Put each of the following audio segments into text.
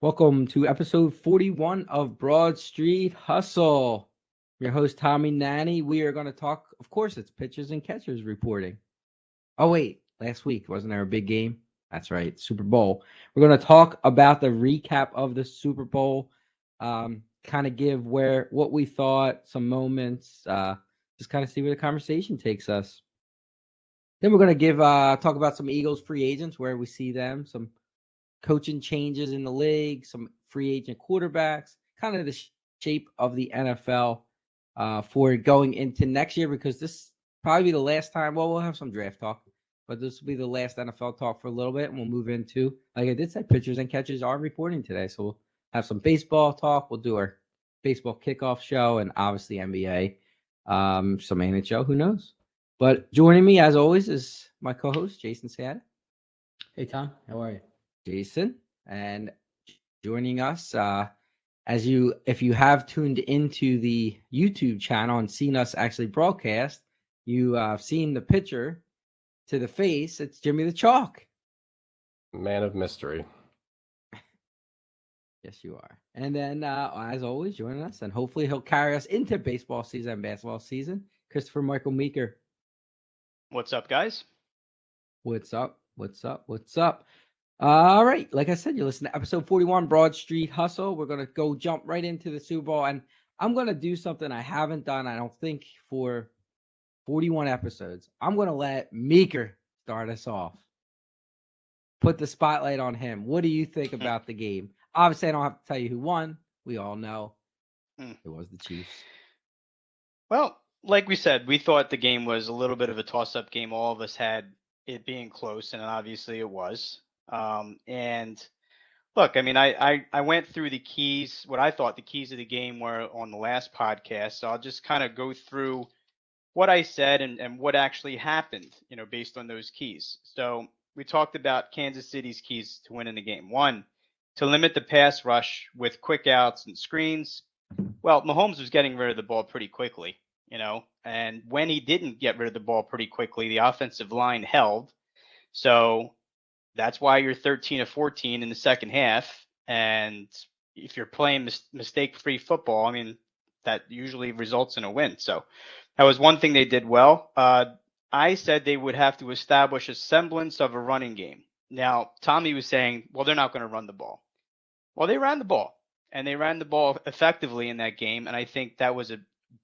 Welcome to episode 41 of Broad Street Hustle. Your host, Tommy Nanny. We are going to talk, of course, it's pitchers and catchers reporting. Oh, wait, last week, wasn't there a big game? That's right, Super Bowl. We're going to talk about the recap of the Super Bowl, kind of give what we thought, some moments, just kind of see where the conversation takes us. Then we're going to talk about some Eagles free agents, where we see them, some coaching changes in the league, some free agent quarterbacks, kind of the shape of the NFL for going into next year, because this probably be the last time. Well, we'll have some draft talk, but this will be the last NFL talk for a little bit, and we'll move into, like I did say, pitchers and catchers are reporting today. So we'll have some baseball talk. We'll do our baseball kickoff show, and obviously NBA, some NHL, who knows. But joining me, as always, is my co-host, Jason Seattle. Hey, Tom. How are you? Jason, and joining us, if you have tuned into the YouTube channel and seen us actually broadcast, you have seen the picture to the face. It's Jimmy the Chalk. Man of mystery. Yes, you are. And then, as always, joining us, and hopefully he'll carry us into baseball season and basketball season, Christopher Michael Meeker. What's up, guys? What's up? What's up? What's up? All right. Like I said, you listen to episode 41, Broad Street Hustle. We're going to go jump right into the Super Bowl. And I'm going to do something I haven't done, I don't think, for 41 episodes. I'm going to let Meeker start us off. Put the spotlight on him. What do you think about the game? Obviously, I don't have to tell you who won. We all know it was the Chiefs. Well, like we said, we thought the game was a little bit of a toss-up game. All of us had it being close, and obviously it was. And look, I mean, I went through the keys, what I thought the keys of the game were on the last podcast. So I'll just kind of go through what I said and what actually happened, based on those keys. So we talked about Kansas City's keys to winning the game. One, to limit the pass rush with quick outs and screens. Well, Mahomes was getting rid of the ball pretty quickly, and when he didn't get rid of the ball pretty quickly, the offensive line held. So that's why you're 13 of 14 in the second half. And if you're playing mistake-free football, I mean, that usually results in a win. So that was one thing they did well. I said they would have to establish a semblance of a running game. Now, Tommy was saying, well, they're not going to run the ball. Well, they ran the ball, and they ran the ball effectively in that game. And I think that was a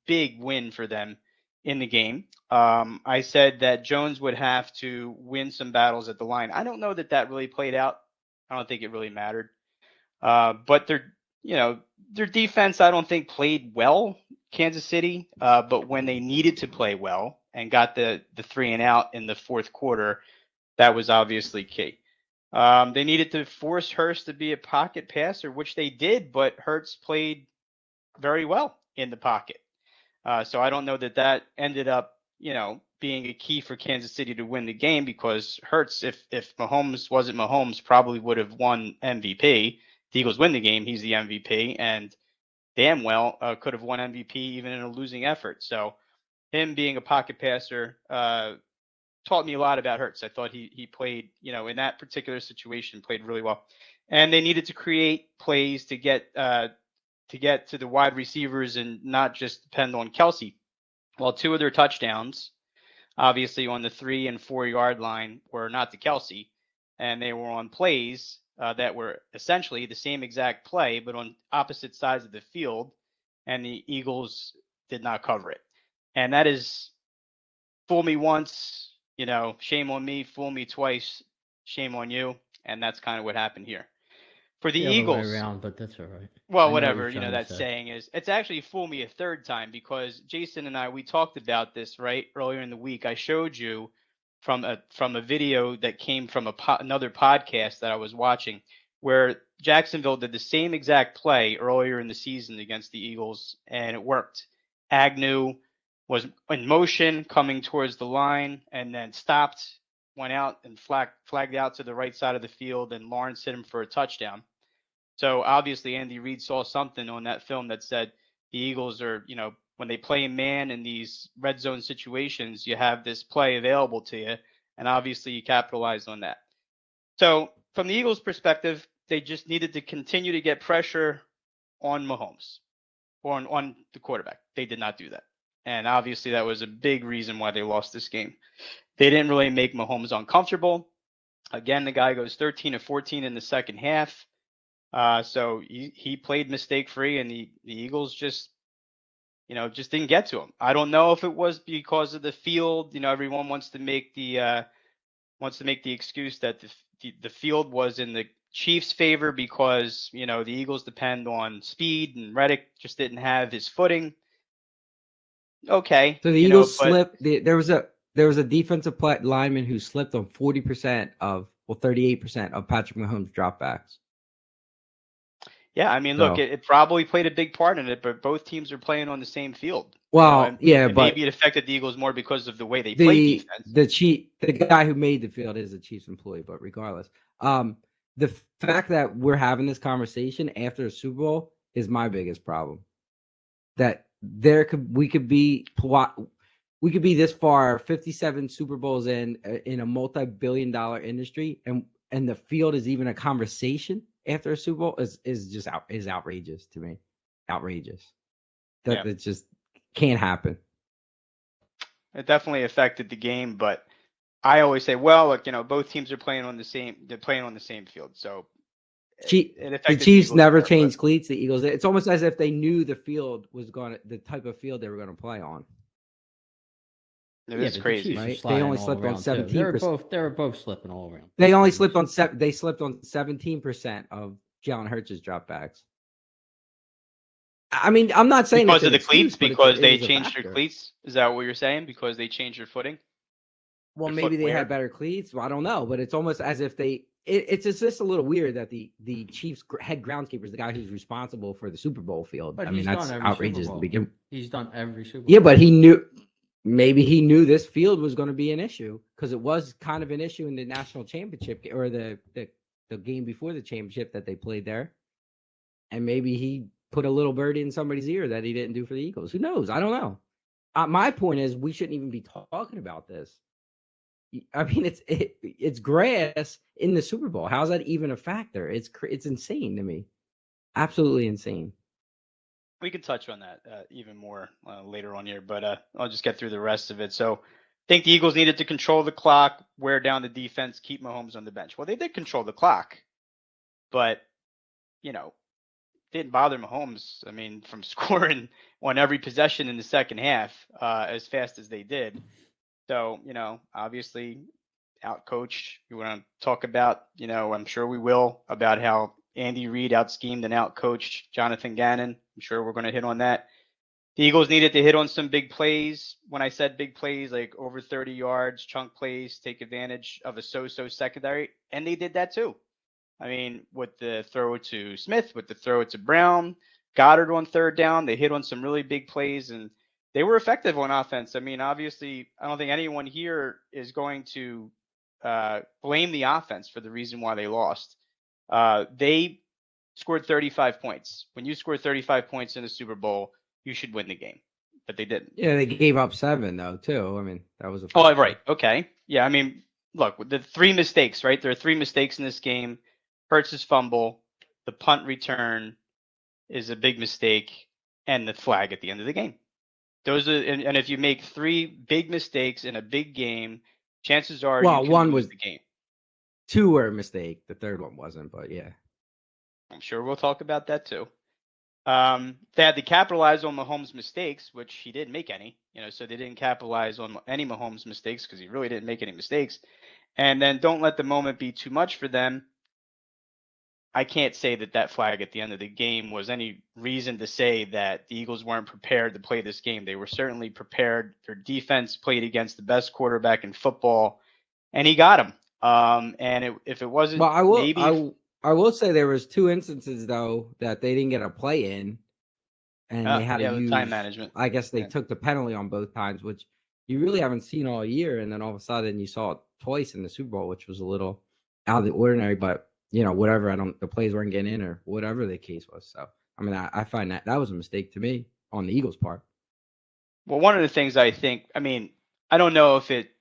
big win for them in the game. I said that Jones would have to win some battles at the line. I don't know that really played out. I don't think it really mattered. But their defense, I don't think played well, Kansas City. But when they needed to play well and got the 3 and out in the fourth quarter, that was obviously key. They needed to force Hurts to be a pocket passer, which they did, but Hurts played very well in the pocket. So I don't know that ended up, being a key for Kansas City to win the game, because Hurts, if Mahomes wasn't Mahomes, probably would have won MVP. The Eagles win the game, he's the MVP, and damn well could have won MVP even in a losing effort. So him being a pocket passer taught me a lot about Hurts. I thought he played, in that particular situation, played really well. And they needed to create plays to get to the wide receivers and not just depend on Kelsey. Well, 2 of their touchdowns, obviously on the 3 and 4 yard line, were not to Kelsey, and they were on plays that were essentially the same exact play, but on opposite sides of the field, and the Eagles did not cover it. And that is, fool me once, shame on me, fool me twice, shame on you. And that's kind of what happened here. For the Eagles, way around, but that's all right. Well, whatever, that saying is, it's actually fool me a third time, because Jason and I, we talked about this right earlier in the week. I showed you from a video that came from another podcast that I was watching, where Jacksonville did the same exact play earlier in the season against the Eagles, and it worked. Agnew was in motion coming towards the line and then stopped, went out and flagged out to the right side of the field, and Lawrence hit him for a touchdown. So obviously Andy Reid saw something on that film that said the Eagles are, when they play man in these red zone situations, you have this play available to you, and obviously you capitalize on that. So from the Eagles' perspective, they just needed to continue to get pressure on Mahomes or on the quarterback. They did not do that. And obviously that was a big reason why they lost this game. They didn't really make Mahomes uncomfortable. Again, the guy goes 13 of 14 in the second half. So he played mistake free, and the Eagles just didn't get to him. I don't know if it was because of the field. Everyone wants to make the excuse that the field was in the Chiefs' favor because the Eagles depend on speed, and Reddick just didn't have his footing. Okay. So the Eagles slipped. There was a defensive lineman who slipped on 38% of Patrick Mahomes' dropbacks. Yeah, I mean, look, it probably played a big part in it, but both teams are playing on the same field. Well, but maybe it affected the Eagles more because of the way they play defense. The guy who made the field is a Chiefs employee, but regardless, the fact that we're having this conversation after a Super Bowl is my biggest problem. That we could be this far, 57 Super Bowls in a multi-billion-dollar industry, and the field is even a conversation after a Super Bowl is outrageous to me. Outrageous. It just can't happen. It definitely affected the game, but I always say, well, look, both teams are playing on the same. They're playing on the same field, so the Chiefs never changed cleats. The Eagles. It's almost as if they knew the field was the type of field they were going to play on. It's crazy, right? They only slipped on 17%. They were both slipping all around. They only slipped on 17% of Jalen Hurts' dropbacks. I mean, I'm not saying because of the cleats, because they changed their cleats. Is that what you're saying? Because they changed their footing? Well, maybe they had better cleats. Well, I don't know, but it's almost as if it's just a little weird that the Chiefs head groundskeeper is the guy who's responsible for the Super Bowl field. But I mean, that's outrageous to begin. He's done every Super Bowl. Yeah, but maybe he knew this field was going to be an issue because it was kind of an issue in the national championship or the game before the championship that they played there. And maybe he put a little bird in somebody's ear that he didn't do for the Eagles. Who knows? I don't know. My point is we shouldn't even be talking about this. I mean, it's grass in the Super Bowl. How's that even a factor? It's insane to me. Absolutely insane. We can touch on that even more later on here, but I'll just get through the rest of it. So I think the Eagles needed to control the clock, wear down the defense, keep Mahomes on the bench. Well, they did control the clock, but, didn't bother Mahomes, from scoring on every possession in the second half as fast as they did. So, obviously outcoached. You want to talk about, I'm sure we will, about how Andy Reid out-schemed and out-coached Jonathan Gannon. I'm sure we're going to hit on that. The Eagles needed to hit on some big plays. When I said big plays, like over 30 yards, chunk plays, take advantage of a so-so secondary, and they did that too. With the throw to Smith, with the throw to Brown, Goddard on third down, they hit on some really big plays, and they were effective on offense. Obviously, I don't think anyone here is going to blame the offense for the reason why they lost. They scored 35 points. When you score 35 points in a Super Bowl, you should win the game, but they didn't. Yeah, they gave up 7 though too. That was a. Oh, right. Okay. Yeah. Look, the 3 mistakes, right? There are 3 mistakes in this game. Hurts' fumble, the punt return is a big mistake, and the flag at the end of the game. Those are, and if you make 3 big mistakes in a big game, chances are you can lose the game. 2 were a mistake. The third one wasn't, but yeah. I'm sure we'll talk about that too. They had to capitalize on Mahomes' mistakes, which he didn't make any. So they didn't capitalize on any Mahomes' mistakes because he really didn't make any mistakes. And then don't let the moment be too much for them. I can't say that flag at the end of the game was any reason to say that the Eagles weren't prepared to play this game. They were certainly prepared. Their defense played against the best quarterback in football, and he got him. If it wasn't, well, I will say there was 2 instances though that they didn't get a play in, and they had to use time management. I guess they took the penalty on both times, which you really haven't seen all year. And then all of a sudden you saw it twice in the Super Bowl, which was a little out of the ordinary. But whatever. The plays weren't getting in or whatever the case was. So I find that was a mistake to me on the Eagles' part. Well, one of the things I think, I don't know if it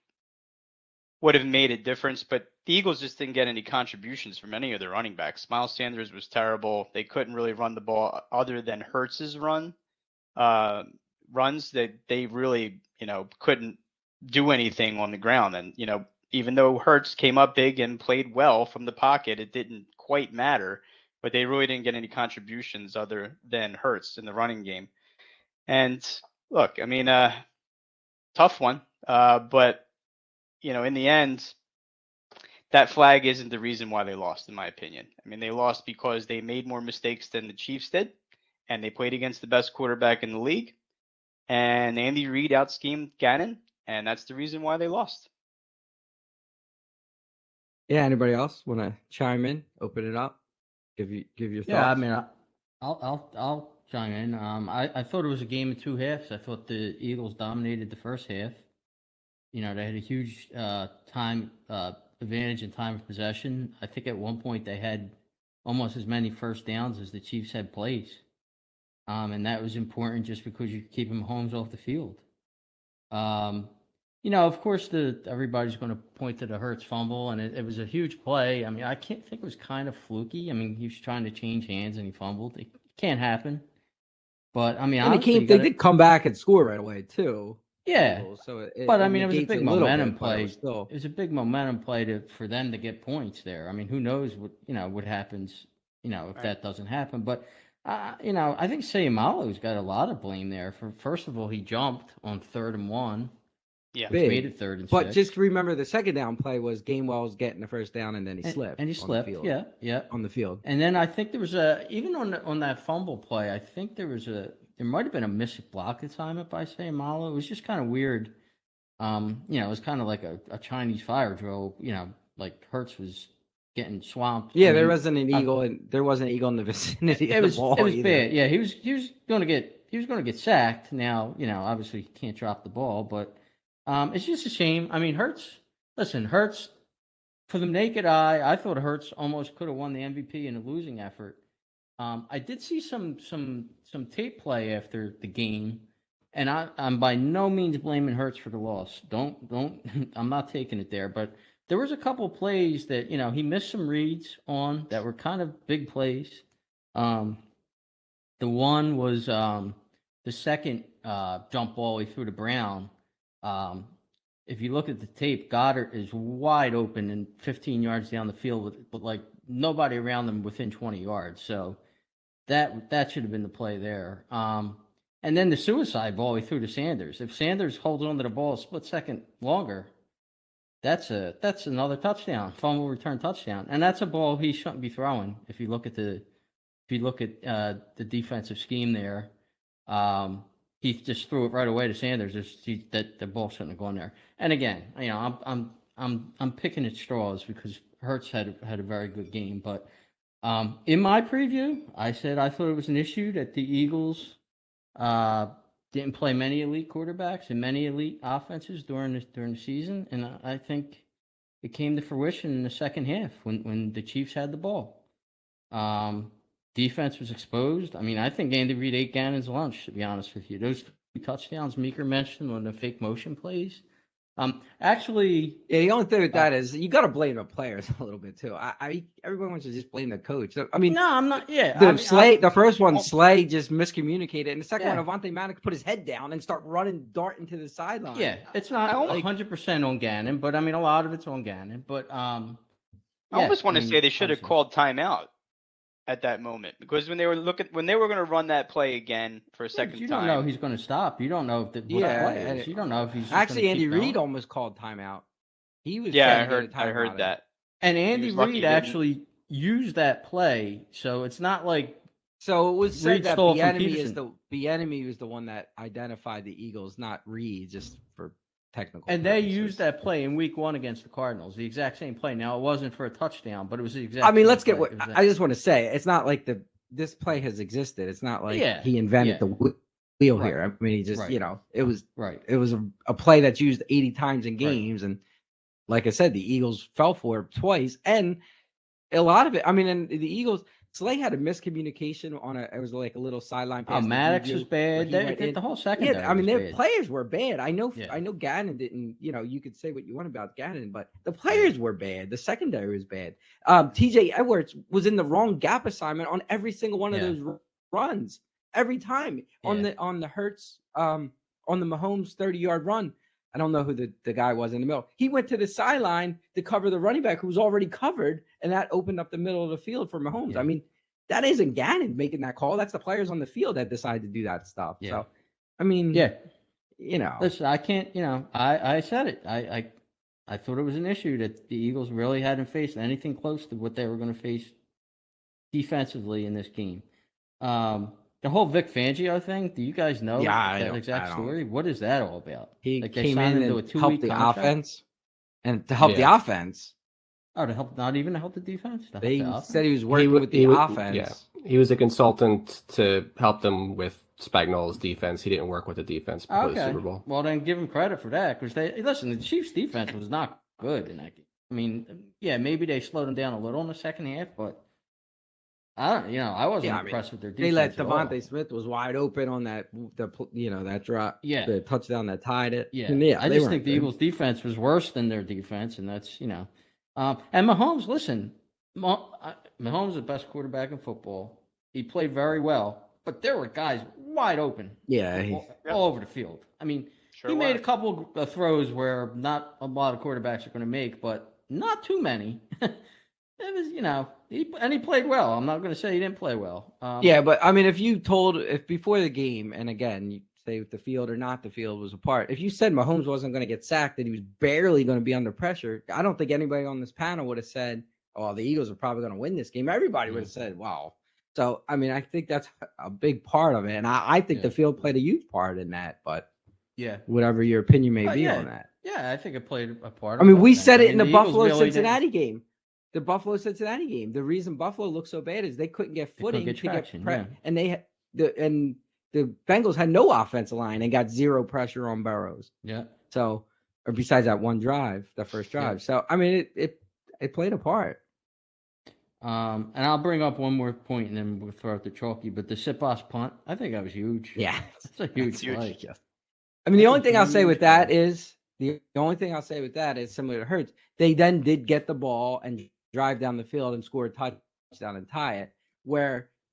would have made a difference, but the Eagles just didn't get any contributions from any of their running backs. Miles Sanders was terrible. They couldn't really run the ball other than Hurts's runs that they really, couldn't do anything on the ground. And, even though Hurts came up big and played well from the pocket, it didn't quite matter. But they really didn't get any contributions other than Hurts in the running game. And look, I mean, tough one. But, in the end, that flag isn't the reason why they lost, in my opinion. I mean, they lost because they made more mistakes than the Chiefs did, and they played against the best quarterback in the league. And Andy Reid out-schemed Gannon, and that's the reason why they lost. Yeah. Anybody else want to chime in? Open it up. Give your thoughts. Yeah, I mean, I'll chime in. I thought it was a game of two halves. I thought the Eagles dominated the first half. They had a huge time advantage in time of possession. I think at one point they had almost as many first downs as the Chiefs had plays. And that was important just because you keep Mahomes off the field. Of course, everybody's going to point to the Hurts fumble, and it was a huge play. I mean, I can't think it was kind of fluky. I mean, he was trying to change hands and he fumbled. It can't happen. But I mean, and they did come back and score right away too. Yeah, so but I mean, it was a big momentum play. It was a big momentum play for them to get points there. I mean, who knows what happens, if that doesn't happen. But I think Sayamalo's got a lot of blame there. First of all, he jumped on 3rd and 1. Yeah, which made it 3rd and 6. But just remember, the second down play was Gainwell's getting the first down, and then he slipped. And he slipped. Yeah, on the field. And then I think there was even on that fumble play. I think there might have been a missed block assignment by Sayamalo. It was just kind of weird. It was kind of like a Chinese fire drill. Like Hurts was getting swamped. Yeah, there wasn't an eagle, and there wasn't an eagle in the vicinity of the ball. It was either. bad. Yeah, he was going to get sacked. Now, obviously he can't drop the ball, but it's just a shame. I mean, Hurts. For the naked eye, I thought Hurts almost could have won the MVP in a losing effort. I did see some tape play after the game, and I'm by no means blaming Hurts for the loss. Don't I'm not taking it there, but there was a couple plays that he missed some reads on that were kind of big plays. The one was the second jump ball he threw to Brown. If you look at the tape, Goddard is wide open and 15 yards down the field with like nobody around them within 20 yards. So that should have been the play there. And then the suicide ball he threw to Sanders. If Sanders holds on to the ball a split second longer, that's another touchdown, fumble return touchdown. And that's a ball he shouldn't be throwing. If you look at the the defensive scheme there, he just threw it right away to Sanders. That the ball shouldn't have gone there. And again, I'm picking at straws because Hurts had a very good game. But in my preview, I said I thought it was an issue that the Eagles didn't play many elite quarterbacks and many elite offenses during the season, and I think it came to fruition in the second half when the Chiefs had the ball. Defense was exposed. I mean, I think Andy Reid ate Gannon's lunch, to be honest with you. Those 2 touchdowns Meeker mentioned on the fake motion plays. Actually, yeah. The only thing with that is you got to blame the players a little bit too. Everyone wants to just blame the coach. I mean, no, I'm not. Yeah, the first one, Slay just miscommunicated, and the second one, Avonte Maddox put his head down and start darting to the sideline. Yeah, it's not 100% on Gannon, but I mean a lot of it's on Gannon. But I almost want to say they should have called timeout at that moment, because when they were going to run that play again for a second time, you don't know he's going to stop. You don't know if play is. You don't know if he's actually Andy Reid almost called timeout. He was I heard that. And Andy Reid actually used that play, so it's not like so it was said that Bieniemy was the one that identified the Eagles, not Reid, just for technical. And purposes. They used that play in Week 1 against the Cardinals, the exact same play. Now it wasn't for a touchdown, but it was the exact. I mean, let's get what I just want to say. It's not like this play has existed. It's not like he invented the wheel here. I mean, he just it was It was a play that's used 80 times in games, and like I said, the Eagles fell for it twice, and a lot of it. I mean, and the Eagles, Slay had a miscommunication on it was like a little sideline pass. Maddox was bad. The whole secondary. Yeah, I mean, their bad. players were bad. I know Yeah. Gannon didn't. You could say what you want about Gannon, but the players were bad. The secondary was bad. TJ Edwards was in the wrong gap assignment on every single one of those runs every time on the Hurts on the Mahomes 30-yard run. I don't know who the guy was in the middle. He went to the sideline to cover the running back who was already covered, and that opened up the middle of the field for Mahomes. I mean, that isn't Gannon making that call. That's the players on the field that decide to do that stuff. Yeah. So, I mean, Listen, I can't. I said it. I thought it was an issue that the Eagles really hadn't faced anything close to what they were going to face defensively in this game. The whole Vic Fangio thing, do you guys know that exact story? What is that all about? He came in and helped the offense. And to help the offense. Oh, not even to help the defense? They said he was working with the offense. Yeah, he was a consultant to help them with Spagnuolo's defense. He didn't work with the defense before the Super Bowl. Well, then give him credit for that, because the Chiefs' defense was not good in that game. I mean, maybe they slowed them down a little in the second half, but I wasn't impressed with their defense. They let Devontae Smith was wide open on that drop, the touchdown that tied it. I just think the Eagles' defense was worse than their defense, and that's and Mahomes. Listen, Mahomes is the best quarterback in football. He played very well, but there were guys wide open. All over the field. I mean, he made a couple of throws where not a lot of quarterbacks are going to make, but not too many. It was, he played well. I'm not going to say he didn't play well. But I mean, if before the game, and again, you say if the field or not the field was apart, if you said Mahomes wasn't going to get sacked, that he was barely going to be under pressure, I don't think anybody on this panel would have said, "Oh, the Eagles are probably going to win this game." Everybody would have said, "Wow." So, I mean, I think that's a big part of it, and I think the field played a huge part in that. But whatever your opinion may be on that, I think it played a part. I mean, we said it in the Buffalo-Cincinnati game. The Buffalo-Cincinnati game. The reason Buffalo looked so bad is they couldn't get footing to get and the Bengals had no offensive line and got zero pressure on Burrows. Yeah. So, or besides that one drive, the first drive. Yeah. So, I mean, it played a part. And I'll bring up one more point and then we'll throw out the chalky. But the Sipos punt, I think that was huge. Yeah, it's a huge play. I mean, the only thing I'll say with that is similar to Hurts. They then did get the ball and drive down the field and score a touchdown and tie it,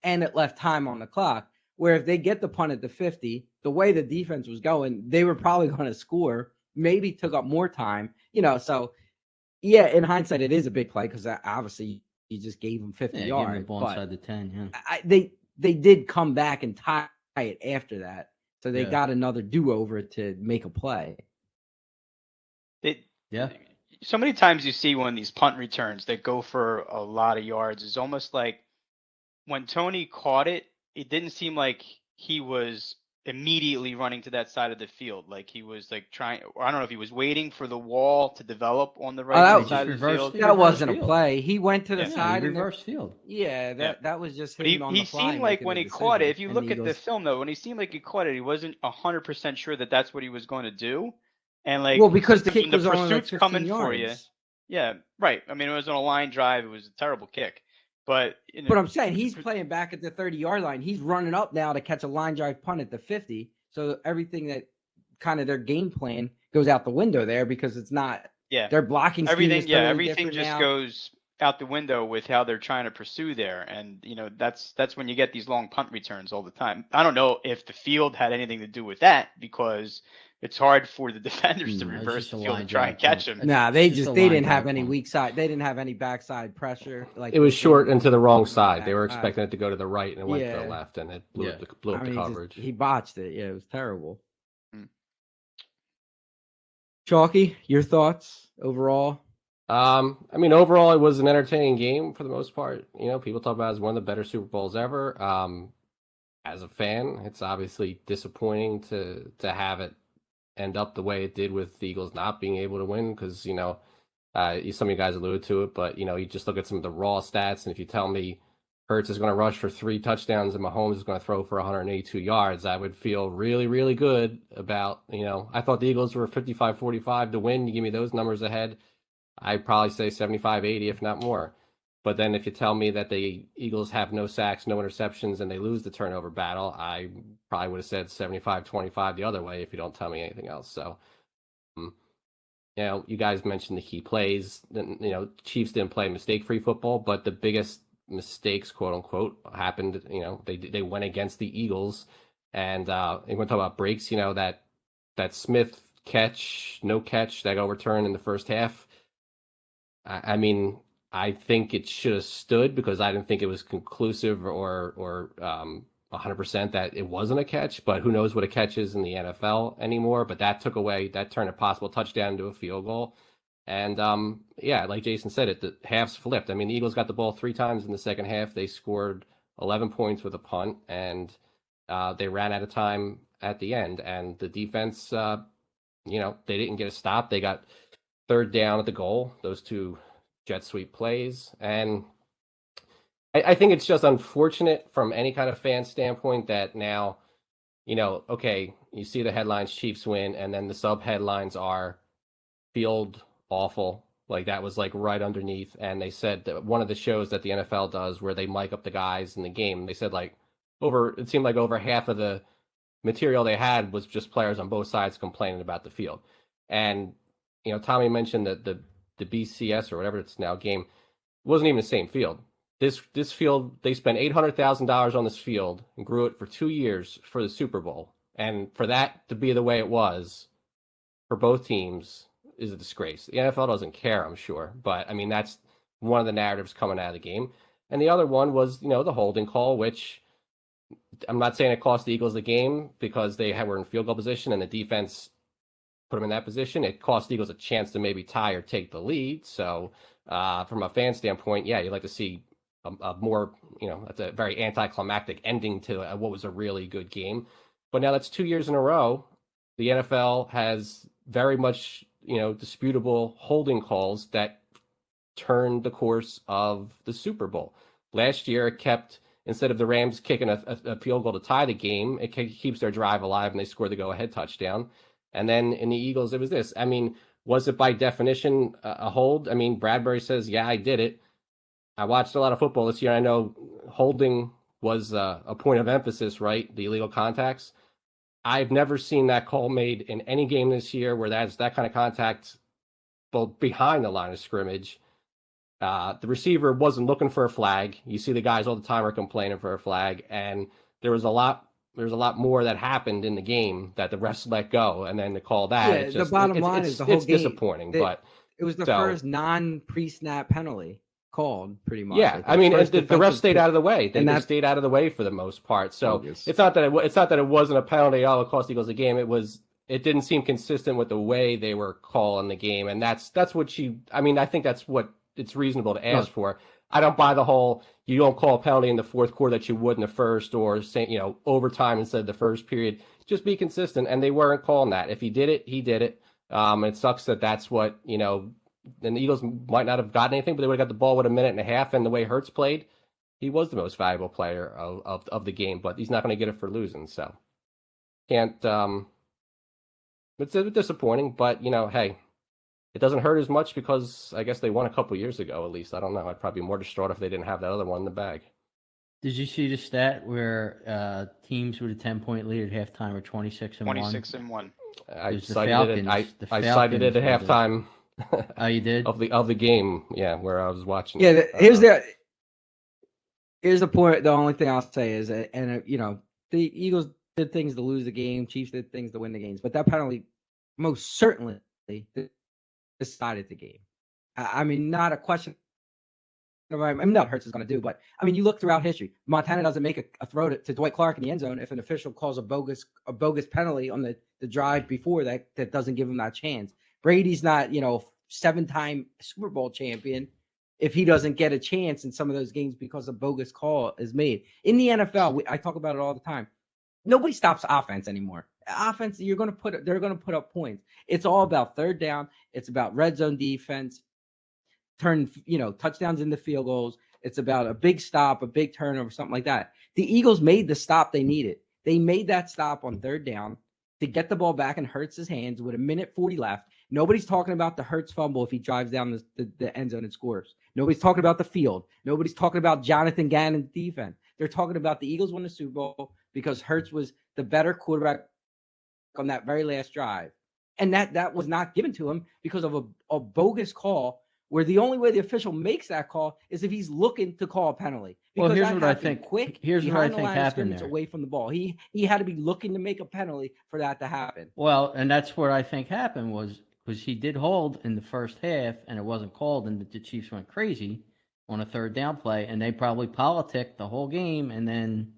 and it left time on the clock, where if they get the punt at the 50, the way the defense was going, they were probably going to score, maybe took up more time, so in hindsight, it is a big play because obviously you just gave them 50 yards. Gave the ball inside the 10, they did come back and tie it after that. So they got another do-over to make a play. So many times you see one of these punt returns that go for a lot of yards. It's almost like when Tony caught it, it didn't seem like he was immediately running to that side of the field. Like he was like trying, or I don't know if he was waiting for the wall to develop on the right side of the field. That wasn't a play. He went to the side and reverse field. Yeah, that was just him on he the fly. He seemed like when he caught it, if you look at the film though, when he seemed like he caught it, he wasn't 100% sure that that's what he was going to do. And because the kick was on like 15 coming yards. For you. Yeah, right. I mean, it was on a line drive. It was a terrible kick. But I'm saying he's playing back at the 30-yard line. He's running up now to catch a line drive punt at the 50. So everything that kind of their game plan goes out the window there because it's not. Yeah, they're blocking everything. Everything just goes out the window with how they're trying to pursue there, and that's when you get these long punt returns all the time. I don't know if the field had anything to do with that because it's hard for the defenders to reverse the field and try and catch him. Nah, they didn't have any weak side. They didn't have any backside pressure. Like it was short and to the wrong side. They were expecting it to go to the right and it went to the left, and it blew up the coverage. He botched it. Yeah, it was terrible. Chalky, your thoughts overall? Overall, it was an entertaining game for the most part. People talk about it as one of the better Super Bowls ever. As a fan, it's obviously disappointing to have it end up the way it did with the Eagles not being able to win because, some of you guys alluded to it, but, you just look at some of the raw stats, and if you tell me Hurts is going to rush for 3 touchdowns and Mahomes is going to throw for 182 yards, I would feel really, really good about, I thought the Eagles were 55-45 to win. You give me those numbers ahead, I'd probably say 75-80, if not more. But then if you tell me that the Eagles have no sacks, no interceptions, and they lose the turnover battle, I probably would have said 75-25 the other way if you don't tell me anything else. So, you guys mentioned the key plays. Chiefs didn't play mistake-free football, but the biggest mistakes, quote unquote, happened. They went against the Eagles, and you want to talk about breaks. That Smith catch, no catch, that overturn in the first half. I mean, I think it should have stood because I didn't think it was conclusive or 100% that it wasn't a catch, but who knows what a catch is in the NFL anymore. But that turned a possible touchdown into a field goal. And like Jason said, the halves flipped. I mean, the Eagles got the ball 3 times in the second half. They scored 11 points with a punt, and they ran out of time at the end. And the defense, they didn't get a stop. They got 3rd down at the goal, those 2 jet sweep plays. And I think it's just unfortunate from any kind of fan standpoint that now, okay, you see the headlines, Chiefs win, and then the sub headlines are field awful. Like that was like right underneath. And they said that one of the shows that the NFL does where they mic up the guys in the game, they said it seemed like over half of the material they had was just players on both sides complaining about the field. And, Tommy mentioned that the BCS or whatever it's now game wasn't even the same field. This field, they spent $800,000 on this field and grew it for 2 years for the Super Bowl. And for that to be the way it was for both teams is a disgrace. The NFL doesn't care, I'm sure. But, I mean, that's one of the narratives coming out of the game. And the other one was, the holding call, which I'm not saying it cost the Eagles the game because they were in field goal position and the defense put them in that position. It cost the Eagles a chance to maybe tie or take the lead. So from a fan standpoint, yeah, you'd like to see a more, that's a very anticlimactic ending to what was a really good game. But now that's 2 years in a row. The NFL has very much, disputable holding calls that turned the course of the Super Bowl. Last year, it kept, instead of the Rams kicking a field goal to tie the game, it keeps their drive alive and they score the go-ahead touchdown. And then in the Eagles, it was this. I mean, was it by definition a hold? I mean, Bradbury says, yeah, I did it. I watched a lot of football this year. I know holding was a point of emphasis, right? The illegal contacts. I've never seen that call made in any game this year where that's that kind of contact both behind the line of scrimmage. The receiver wasn't looking for a flag. You see the guys all the time are complaining for a flag. And there was a lot more that happened in the game that the refs let go, and then to call that. Yeah, the bottom line is the whole game. It's disappointing, but it was the first non-pre-snap penalty called, pretty much. Yeah, I mean, the refs stayed out of the way. They stayed out of the way for the most part. So it's not that it wasn't a penalty. Oh, it cost the Eagles the game. It didn't seem consistent with the way they were calling the game, and that's what I think that's what it's reasonable to ask for. I don't buy the whole you don't call a penalty in the fourth quarter that you would in the first, or say, overtime instead of the first period. Just be consistent, and they weren't calling that. If he did it, he did it. It sucks that that's what and the Eagles might not have gotten anything, but they would have got the ball with a minute and a half. And the way Hurts played, he was the most valuable player of the game, but he's not going to get it for losing. So can't. It's disappointing, but hey. It doesn't hurt as much because I guess they won a couple years ago, at least. I don't know. I'd probably be more distraught if they didn't have that other one in the bag. Did you see the stat where teams with a 10-point lead at halftime were 26-1? 26-1. I cited it at halftime. Oh, you did? of the game, yeah, where I was watching. Yeah, here's the point. The only thing I'll say is, the Eagles did things to lose the game. Chiefs did things to win the games, but that penalty most certainly decided the game. I mean, not a question. I mean, not Hurts is going to do, but I mean, you look throughout history. Montana doesn't make a throw to Dwight Clark in the end zone if an official calls a bogus penalty on the drive before that doesn't give him that chance. Brady's not, 7-time Super Bowl champion if he doesn't get a chance in some of those games because a bogus call is made. In the NFL, I talk about it all the time. Nobody stops offense anymore. Offense, they're going to put up points. It's all about third down. It's about red zone defense. Turn, touchdowns into field goals. It's about a big stop, a big turnover, something like that. The Eagles made the stop they needed. They made that stop on third down to get the ball back in Hurts' hands with 1:40 left. Nobody's talking about the Hurts fumble if he drives down the end zone and scores. Nobody's talking about the field. Nobody's talking about Jonathan Gannon's defense. They're talking about the Eagles won the Super Bowl because Hurts was the better quarterback on that very last drive. And that was not given to him because of a bogus call where the only way the official makes that call is if he's looking to call a penalty. Well, Because here's that what I happened think. quick. Here's what I behind the think line of happened scrimmage, there. away from the ball. He had to be looking to make a penalty for that to happen. Well, and that's what I think happened was he did hold in the first half, and it wasn't called, and the Chiefs went crazy on a third down play, and they probably politicked the whole game, and then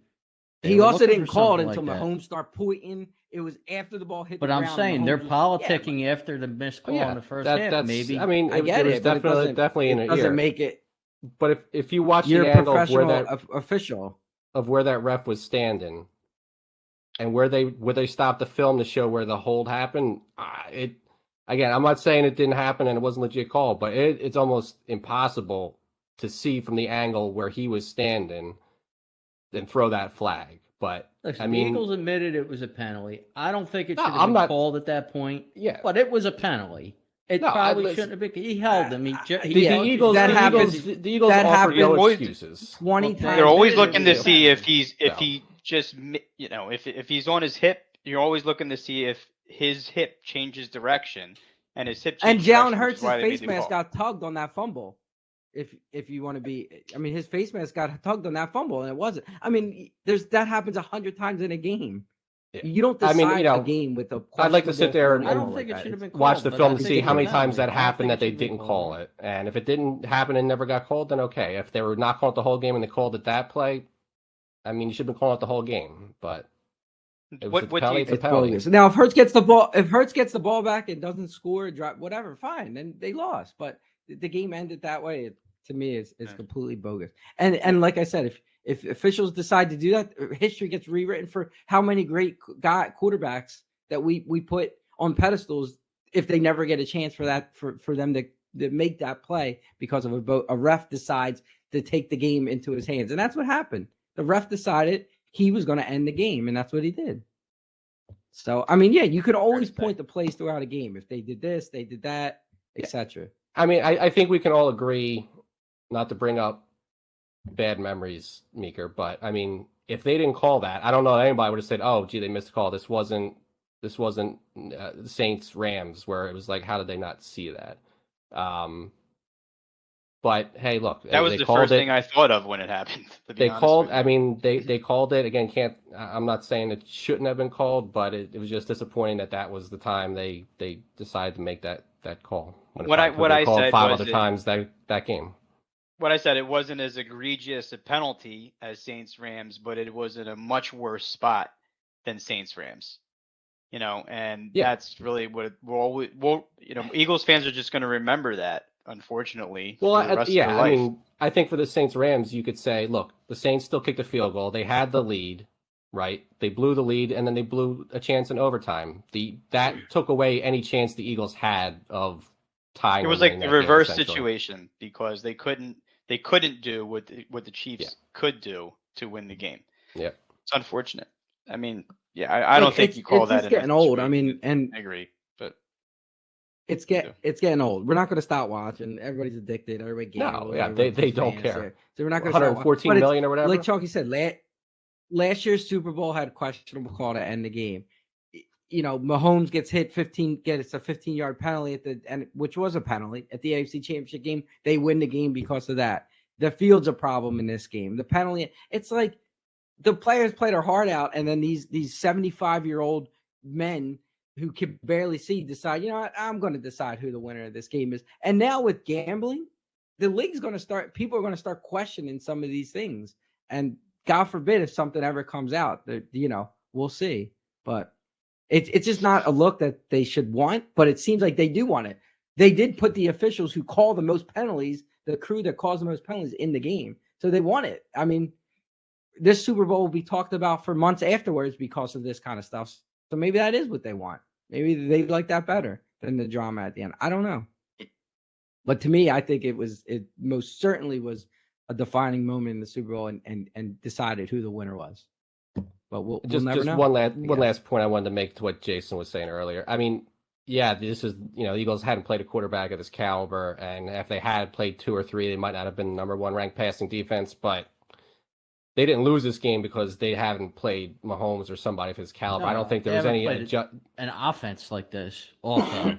He also didn't call it it until Mahomes started pointing. It was after the ball hit But the I'm ground. saying they're Mahomes politicking after the missed call in the first half. that's, Maybe. I mean, I get it was it, but it definitely in it an doesn't ear. make it. But if you watch You're the a angle of where professional official. that ref was standing, and where they stopped the film to show where the hold happened, again, I'm not saying it didn't happen and it wasn't a legit call, but it's almost impossible to see from the angle where he was standing and throw that flag. But Listen, I mean, the Eagles admitted it was a penalty. I don't think it No, should have I'm been not- called at that point. yeah, But it was a penalty. It No, probably listen- shouldn't have been. He held him. the Yeah, Eagles, that the happens- Eagles, the Eagles that offered no happens- excuses. 20 Well, times. They're always admitted looking it to was see a if No. he just if he's on his hip. You're always looking to see if his hip changes direction, and his hip. And changes Jalen direction, which Hurts' is why they made face the mask call. got tugged on that fumble. If you want to be, I mean, his face mask got tugged on that fumble, and it wasn't. I mean, that happens 100 times in a game. Yeah. You don't I decide mean, a game with a. I'd like to sit there and- I don't call think like it that. should have been called. Watch the but film I to think see it's how many a times that penalty. I don't happened think that it they should have been didn't called. call it. And if it didn't happen and never got called, then okay. If they were not calling it the whole game and they called it that play, I mean, you should have been calling it the whole game. But it was What do penalty, you it's a It's penalty. bogus. Now, if Hurts gets the ball back and doesn't score, drop whatever, fine, then they lost. But the game ended that way. To me, is completely bogus. And like I said, if officials decide to do that, history gets rewritten for how many great quarterbacks that we put on pedestals if they never get a chance for them to make that play because of a ref decides to take the game into his hands. And that's what happened. The ref decided he was going to end the game, and that's what he did. So, I mean, yeah, you could always point the plays throughout a game. If they did this, they did that, etc. I mean, I think we can all agree, not to bring up bad memories, Meeker, but I mean, if they didn't call that, I don't know that anybody would have said, "Oh, gee, they missed a call. This wasn't Saints Rams," where it was like, how did they not see that? But hey, look, That was they the called first it. thing I thought of when it happened. To be They honest called. with you. I mean, they called it again. I'm not saying it shouldn't have been called, but it was just disappointing that was the time they decided to make that call. When What I called said 5 was other times that game. What I said, it wasn't as egregious a penalty as Saints Rams, but it was in a much worse spot than Saints Rams. And Yeah. that's really what Eagles fans are just going to remember that, unfortunately. Well, for the rest of yeah, their I life. mean, I think for the Saints Rams, you could say, look, the Saints still kicked a field goal. They had the lead, right? They blew the lead, and then they blew a chance in overtime. That took away any chance the Eagles had of tying. It was like the reverse situation because they couldn't do what the Chiefs could do to win the game. Yeah, it's unfortunate. I mean, yeah, I don't think you call that. It's getting old. I mean, and I agree, but it's getting old. We're not going to stop watching. Everybody's addicted. Everybody No, yeah, everybody's they don't fans care. here. So we're not going to 114 million or whatever. Like Chalky said, last year's Super Bowl had questionable call to end the game. Mahomes gets a 15-yard penalty at the end, which was a penalty at the AFC Championship game. They win the game because of that. The field's a problem in this game. The penalty, it's like the players play their heart out, and then these 75-year-old men who can barely see decide, I'm going to decide who the winner of this game is. And now with gambling, the league's going to start. People are going to start questioning some of these things. And God forbid if something ever comes out, we'll see. But it's just not a look that they should want. But it seems like they do want it. They did put the officials who call the most penalties, the crew that calls the most penalties, in the game. So they want it. I mean, this Super Bowl will be talked about for months afterwards because of this kind of stuff. So maybe that is what they want. Maybe they like that better than the drama at the end. I don't know. But to me, I think it most certainly was a defining moment in the Super Bowl and decided who the winner was. But we'll never know. One last point I wanted to make to what Jason was saying earlier. I mean, Yeah, this is, the Eagles hadn't played a quarterback of this caliber, and if they had played 2 or 3, they might not have been number 1 ranked passing defense, but they didn't lose this game because they haven't played Mahomes or somebody of his caliber. I don't think there was any an offense like this. Also,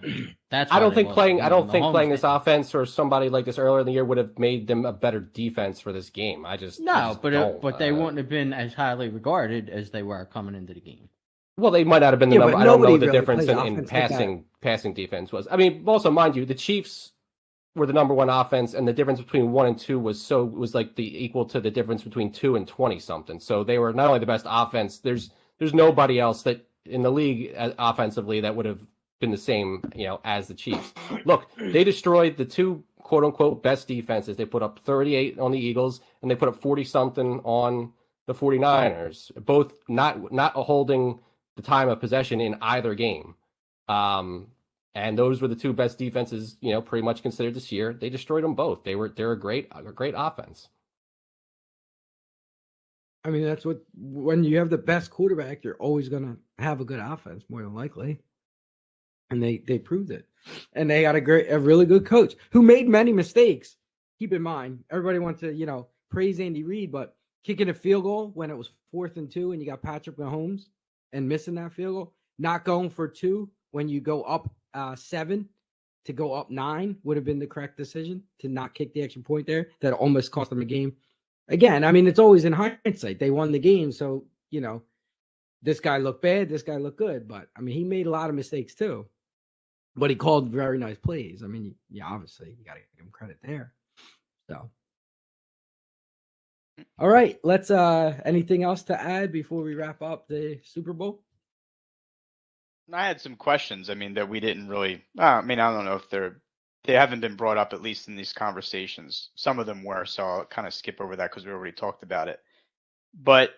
that's I don't think playing Mahomes this offense or somebody like this earlier in the year would have made them a better defense for this game. I just but they wouldn't have been as highly regarded as they were coming into the game. Well, they might not have been the number. I don't know what the really difference in passing defense was. I mean, also mind you, the Chiefs were the number 1 offense, and the difference between 1 and 2 was like the equal to the difference between 2 and 20 something. So they were not only the best offense. There's nobody else that in the league offensively that would have been the same, as the Chiefs. Look, they destroyed the 2 quote unquote best defenses. They put up 38 on the Eagles, and they put up 40 something on the 49ers. Both not holding the time of possession in either game. And those were the 2 best defenses, pretty much considered this year. They destroyed them both. They're a great offense. I mean, that's when you have the best quarterback, you're always going to have a good offense, more than likely. And they proved it. And they got a really good coach who made many mistakes. Keep in mind, everybody wants to, praise Andy Reid, but kicking a field goal when it was 4th and 2 and you got Patrick Mahomes and missing that field goal, not going for 2 when you go up 7 to go up 9 would have been the correct decision to not kick the extra point there. That almost cost them a game. Again, I mean, it's always in hindsight. They won the game, so, this guy looked bad, this guy looked good. But, I mean, he made a lot of mistakes too. But he called very nice plays. I mean, obviously, you got to give him credit there. So. All right, let's anything else to add before we wrap up the Super Bowl? I had some questions. I mean, that we didn't really. I don't know if they haven't been brought up, at least in these conversations. Some of them were, so I'll kind of skip over that because we already talked about it. But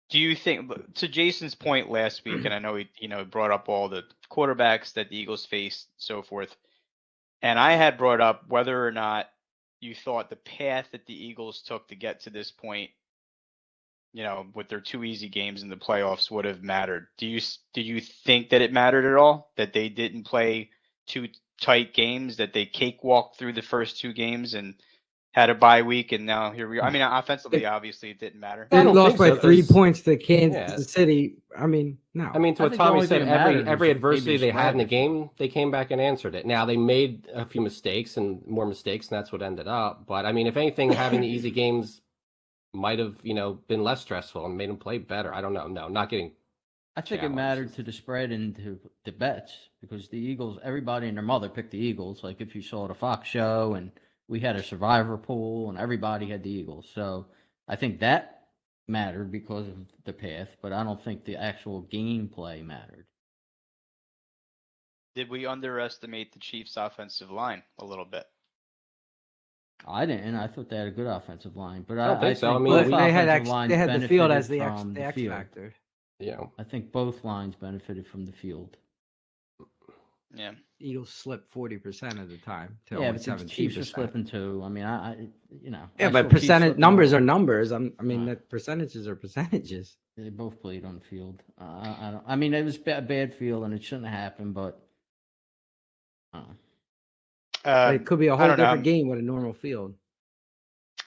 do you think, to Jason's point last week, and I know he brought up all the quarterbacks that the Eagles faced, so forth, and I had brought up whether or not you thought the path that the Eagles took to get to this point, with their 2 easy games in the playoffs, would have mattered. Do you think that it mattered at all that they didn't play 2 tight games, that they cakewalked through the first 2 games and had a bye week, and now here we are? I mean, offensively, obviously, it didn't matter. They lost by 3 points to Kansas City. I mean, no. I mean, to what Tommy said, every adversity they had in the game, they came back and answered it. Now, they made a few mistakes and more mistakes, and that's what ended up. But, I mean, if anything, having the easy games might have, been less stressful and made them play better. I don't know. No, not getting. I think it mattered to the spread and to the bets because the Eagles, everybody and their mother picked the Eagles. Like if you saw the Fox show, and we had a survivor pool and everybody had the Eagles. So I think that mattered because of the path, but I don't think the actual gameplay mattered. Did we underestimate the Chiefs' offensive line a little bit? I didn't. I thought they had a good offensive line, but I don't think so. I both mean, they had offensive the field as the benefited from X field. factor. Yeah. I think both lines benefited from the field. Yeah. Eagles slip 40% of the time. To Yeah, only but the 17%. Chiefs are slipping too. I mean, Yeah, but percentage numbers are numbers. I mean, that percentages are percentages. They both played on the field. I mean, it was a bad field, and it shouldn't have happened. But it could be a whole different game with a normal field.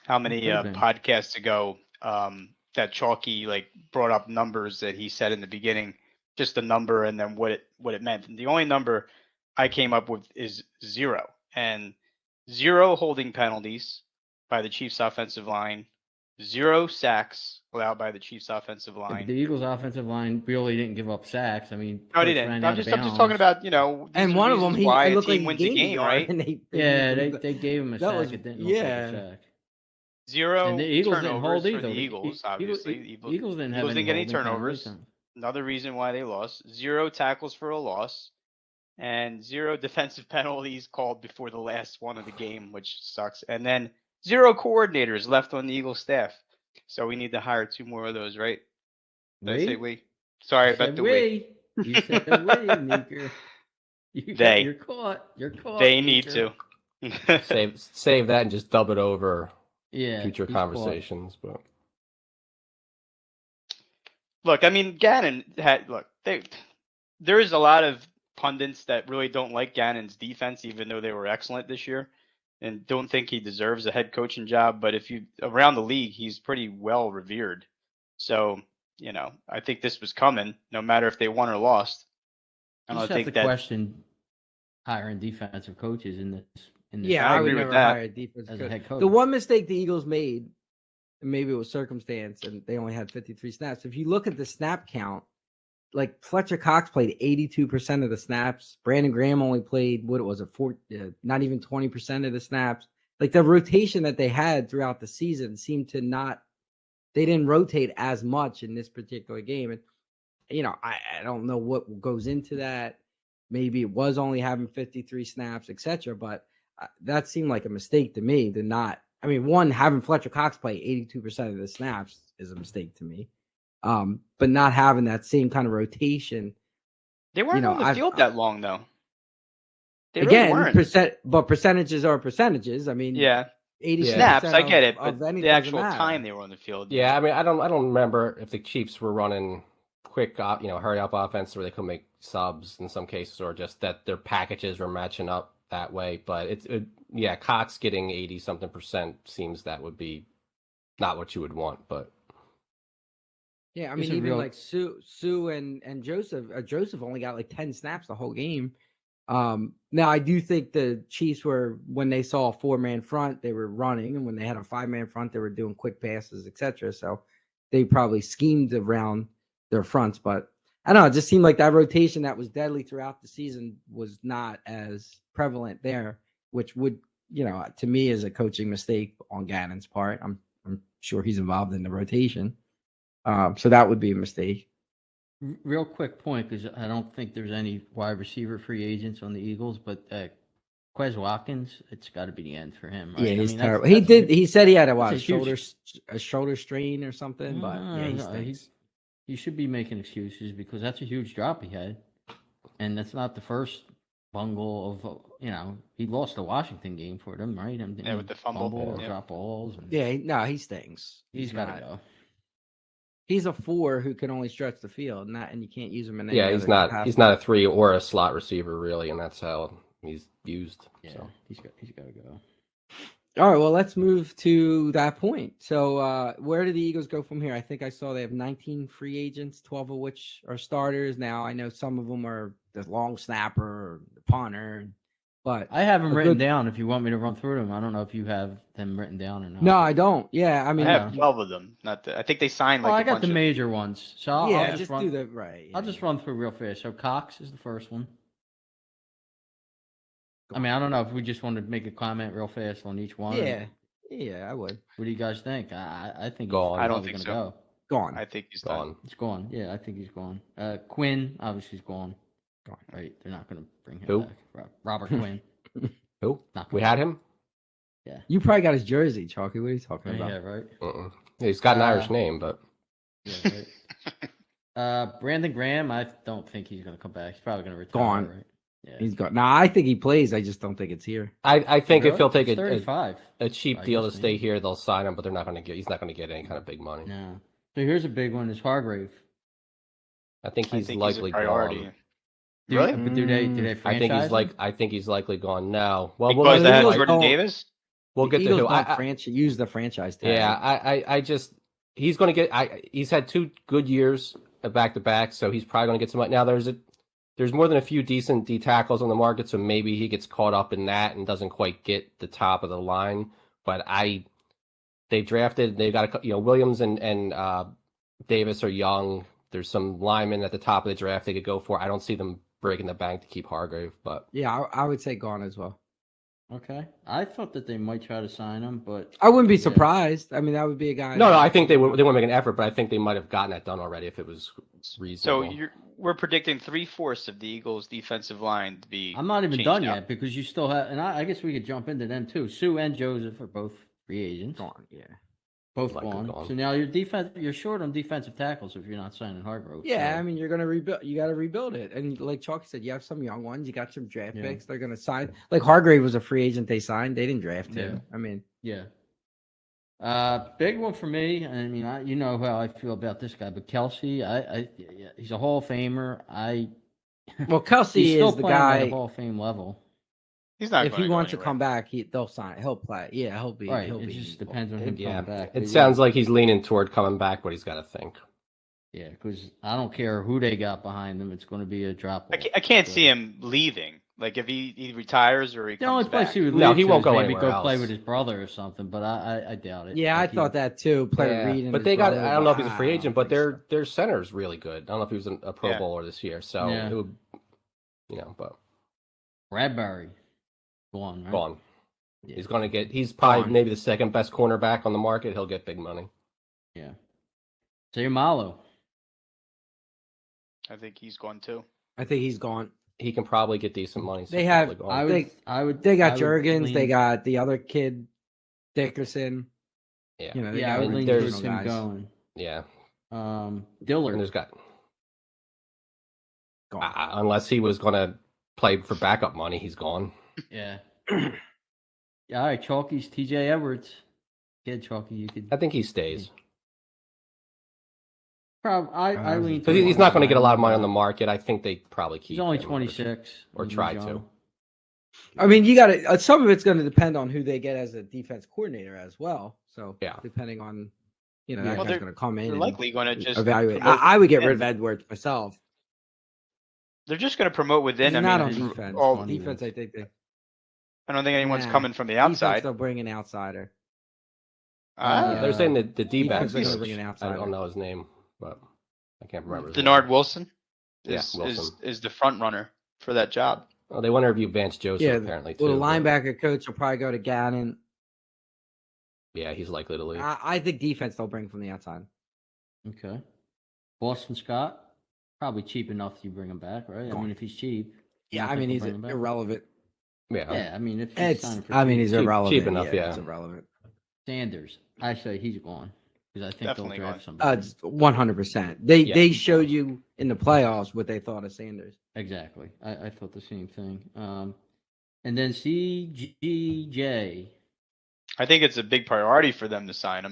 How many podcasts ago that Chalky brought up numbers that he said in the beginning, just a number and then what it meant. And the only number I came up with is 0, and 0 holding penalties by the Chiefs offensive line, 0 sacks allowed by the Chiefs offensive line. Yeah, the Eagles offensive line really didn't give up sacks. I mean, no, they didn't. I'm just talking about, and one of them, why a team wins a game, right? They gave him a sack. It didn't look like a sack. 0 and the Eagles turnovers didn't hold either. for the Eagles, obviously. Eagles didn't get any turnovers. Another reason why they lost. 0 tackles for a loss. And 0 defensive penalties called before the last one of the game, which sucks. And then 0 coordinators left on the Eagles staff. So we need to hire 2 more of those, right? Did I say we? Sorry about the we. You said we, Meeker. You're caught. You're caught. They need to. save that and just dub it over future conversations. But look, I mean, Gannon had there is a lot of pundits that really don't like Gannon's defense, even though they were excellent this year, and don't think he deserves a head coaching job. But if you around the league, he's pretty well revered. So, I think this was coming, no matter if they won or lost. I You don't just have to think that. question hiring defensive coaches in this. Yeah, I I would agree with never that. hire a defense as a coach. head coach. The one mistake the Eagles made, and maybe it was circumstance, and they only had 53 snaps. If you look at the snap count, like Fletcher Cox played 82% of the snaps. Brandon Graham only played not even 20% of the snaps. Like the rotation that they had throughout the season seemed to not. They didn't rotate as much in this particular game, and I don't know what goes into that. Maybe it was only having 53 snaps, etc. But that seemed like a mistake to me. To not, I mean, one, having Fletcher Cox play 82% of the snaps is a mistake to me. But not having that same kind of rotation. They weren't on the field that long, though. They really Again, weren't. but percentages are percentages. I mean, Yeah. 80 Snaps, I get it, of but anything the doesn't actual matter. time they were on the field. Yeah, I mean, I don't remember if the Chiefs were running quick, hurry up offense where they could make subs in some cases, or just that their packages were matching up that way. But Cox getting 80 something percent seems that would be not what you would want. But yeah, I mean, even like Sue and Joseph. Joseph only got like 10 snaps the whole game. Now I do think the Chiefs were, when they saw a 4-man front, they were running, and when they had a 5-man front, they were doing quick passes, etc. So they probably schemed around their fronts, but I don't know. It just seemed like that rotation that was deadly throughout the season was not as prevalent there, which would, to me, is a coaching mistake on Gannon's part. I'm sure he's involved in the rotation, so that would be a mistake. Real quick point, because I don't think there's any wide receiver free agents on the Eagles, but Quez Watkins, it's got to be the end for him, right? Yeah, he's terrible. That's He said he had a shoulder strain or something, but yeah, he stinks. He should be making excuses, because that's a huge drop he had, and that's not the first bungle of he lost the Washington game for them, right? With the fumble or drop balls. He stinks. He's got to go. He's a 4 who can only stretch the field, and you can't use him in any he's not a 3 or a slot receiver really, and that's how he's used. Yeah, so. he's got to go. All right, well, let's move to that point. So where do the Eagles go from here? I think I saw they have 19 free agents, 12 of which are starters. Now, I know some of them are the long snapper or the punter, but I have them written down if you want me to run through them. I don't know if you have them written down or not. No, I don't. Yeah, I mean, I have 12 of them. I think they signed I got the major ones. So I'll just do the right. I'll just run through real fast. So Cox is the first one. I mean, I don't know if we just want to make a comment real fast on each one. Yeah, I would. What do you guys think? I think gone. I don't think so. Go. Gone. I think he's gone. done. He's gone. Yeah, I think he's gone. Quinn, obviously, he's gone. Gone. Right? They're not going to bring him Who? back. Robert Quinn. Who? We had him. Yeah. You probably got his jersey, Chalky. What are you talking about? Yeah, right. He's got an Irish name, but yeah, right. Brandon Graham, I don't think he's going to come back. He's probably going to retire. Gone. Right? Yeah. He's gone. Nah, I think he plays. I just don't think it's here. I think if he'll take a cheap deal to stay here, they'll sign him. But they're not going to get. He's not going to get any kind of big money. No. So here's a big one: is Hargrave. I think he's likely gone. Really? But do they franchise I think he's likely gone now. Well, because they had Jordan Davis. We'll get to who. Use the franchise tag. Yeah, I just he's going to get. He's had 2 good years back to back, so he's probably going to get some. Now there's more than a few decent D tackles on the market, so maybe he gets caught up in that and doesn't quite get the top of the line. But they've got Williams and Davis are young. There's some linemen at the top of the draft they could go for. I don't see them breaking the bank to keep Hargrave, but yeah, I would say gone as well. Okay, I thought that they might try to sign him, but I wouldn't be surprised. I mean, that would be a guy. No, I think they want to make an effort, but I think they might have gotten that done already if it was reasonable. So we're predicting 3/4 of the Eagles' defensive line to be. I'm not even done yet because you still have, and I guess we could jump into them too. Sue and Joseph are both free agents. Gone, yeah. Both gone. So now you're short on defensive tackles if you're not signing Hargrove. Yeah, so. I mean, you're going to rebuild. You got to rebuild it. And like Chalky said, you have some young ones. You got some draft picks. They're going to sign. Like Hargrave was a free agent they signed. They didn't draft him. I mean. Yeah. Big one for me. I mean, you know how I feel about this guy, but Kelsey, he's a Hall of Famer. I Well, He's Kelsey still is the playing at a guy. Hall of Fame level. He's not If going he to go wants to anywhere. come back, they'll sign. He'll play. Yeah, he'll be. Right. He'll It be. just depends on him Yeah, coming back. it But sounds like he's leaning toward coming back, but he's got to think. Yeah, because I don't care who they got behind them. It's going to be a drop off. I can't see him leaving. Like if he retires or he The only comes place back. he would No, leave he to won't is go maybe anywhere go play else. with his brother or something, but I doubt it. Yeah, I Like, thought that too. Play with Yeah, Reed and but his they got. brother, I don't know if he's a but free I agent, don't but think so. their center's really good. I don't know if he was a Pro Yeah. Bowler this year, so Yeah. it would, but Bradbury gone, right? gone. Yeah. He's going to get. He's probably Gone. maybe the second best cornerback on the market. He'll get big money. Yeah. Malo. I think he's gone too. I think he's gone. He can probably get decent money. So They he's have- probably gone. I would. They got I would Jurgens. They lean- got the other kid, Dickerson. Yeah. You know, they Yeah, I got would lean there's- towards him guys. going. Yeah, and Dillard. there's got Gone. unless he was going to play for backup money, he's gone. Yeah. Yeah, all right, Chalky's TJ Edwards. Kid Chalky, you could. I think he stays. I lean. So he's towards not going to get a lot of him. money on the market. I think they probably keep. He's only him 26. or He's try young. to. I mean, you got to. Some of it's going to depend on who they get as a defense coordinator as well. So Yeah. depending on, that Well, guy's they're- going to come in They're and likely going to just evaluate. promote I would get rid within. of Edwards myself. They're just going to promote within. He's I not mean, on he's- defense. all- funny, Defense, I think they. I don't think anyone's Nah. coming from the Defense, outside. they'll bring an outsider. Yeah. They're saying that the D-back Defense, they're gonna coach, bring an I outsider. don't know his name, but I can't remember. his Denard name. Wilson Yeah, is, Wilson. is the front runner for that job. Oh, they want to interview Vance Joseph Yeah, apparently too. well, the but- linebacker coach will probably go to Gannon. Yeah, he's likely to leave. I think defense they'll bring from the outside. Okay. Boston Scott, probably cheap enough you bring him back, right? I Gone. mean, if he's cheap. Yeah, I I think mean they'll he's bring him back. irrelevant. Yeah. I mean, if he's It's. signing for I mean cheap. he's cheap irrelevant. enough, yeah. It's irrelevant. Sanders. I say he's gone because I think Definitely they'll draft gone. somebody. It's 100%. They Yeah. they showed you in the playoffs what they thought of Sanders. Exactly. I thought the same thing. And then CGJ. I think it's a big priority for them to sign him.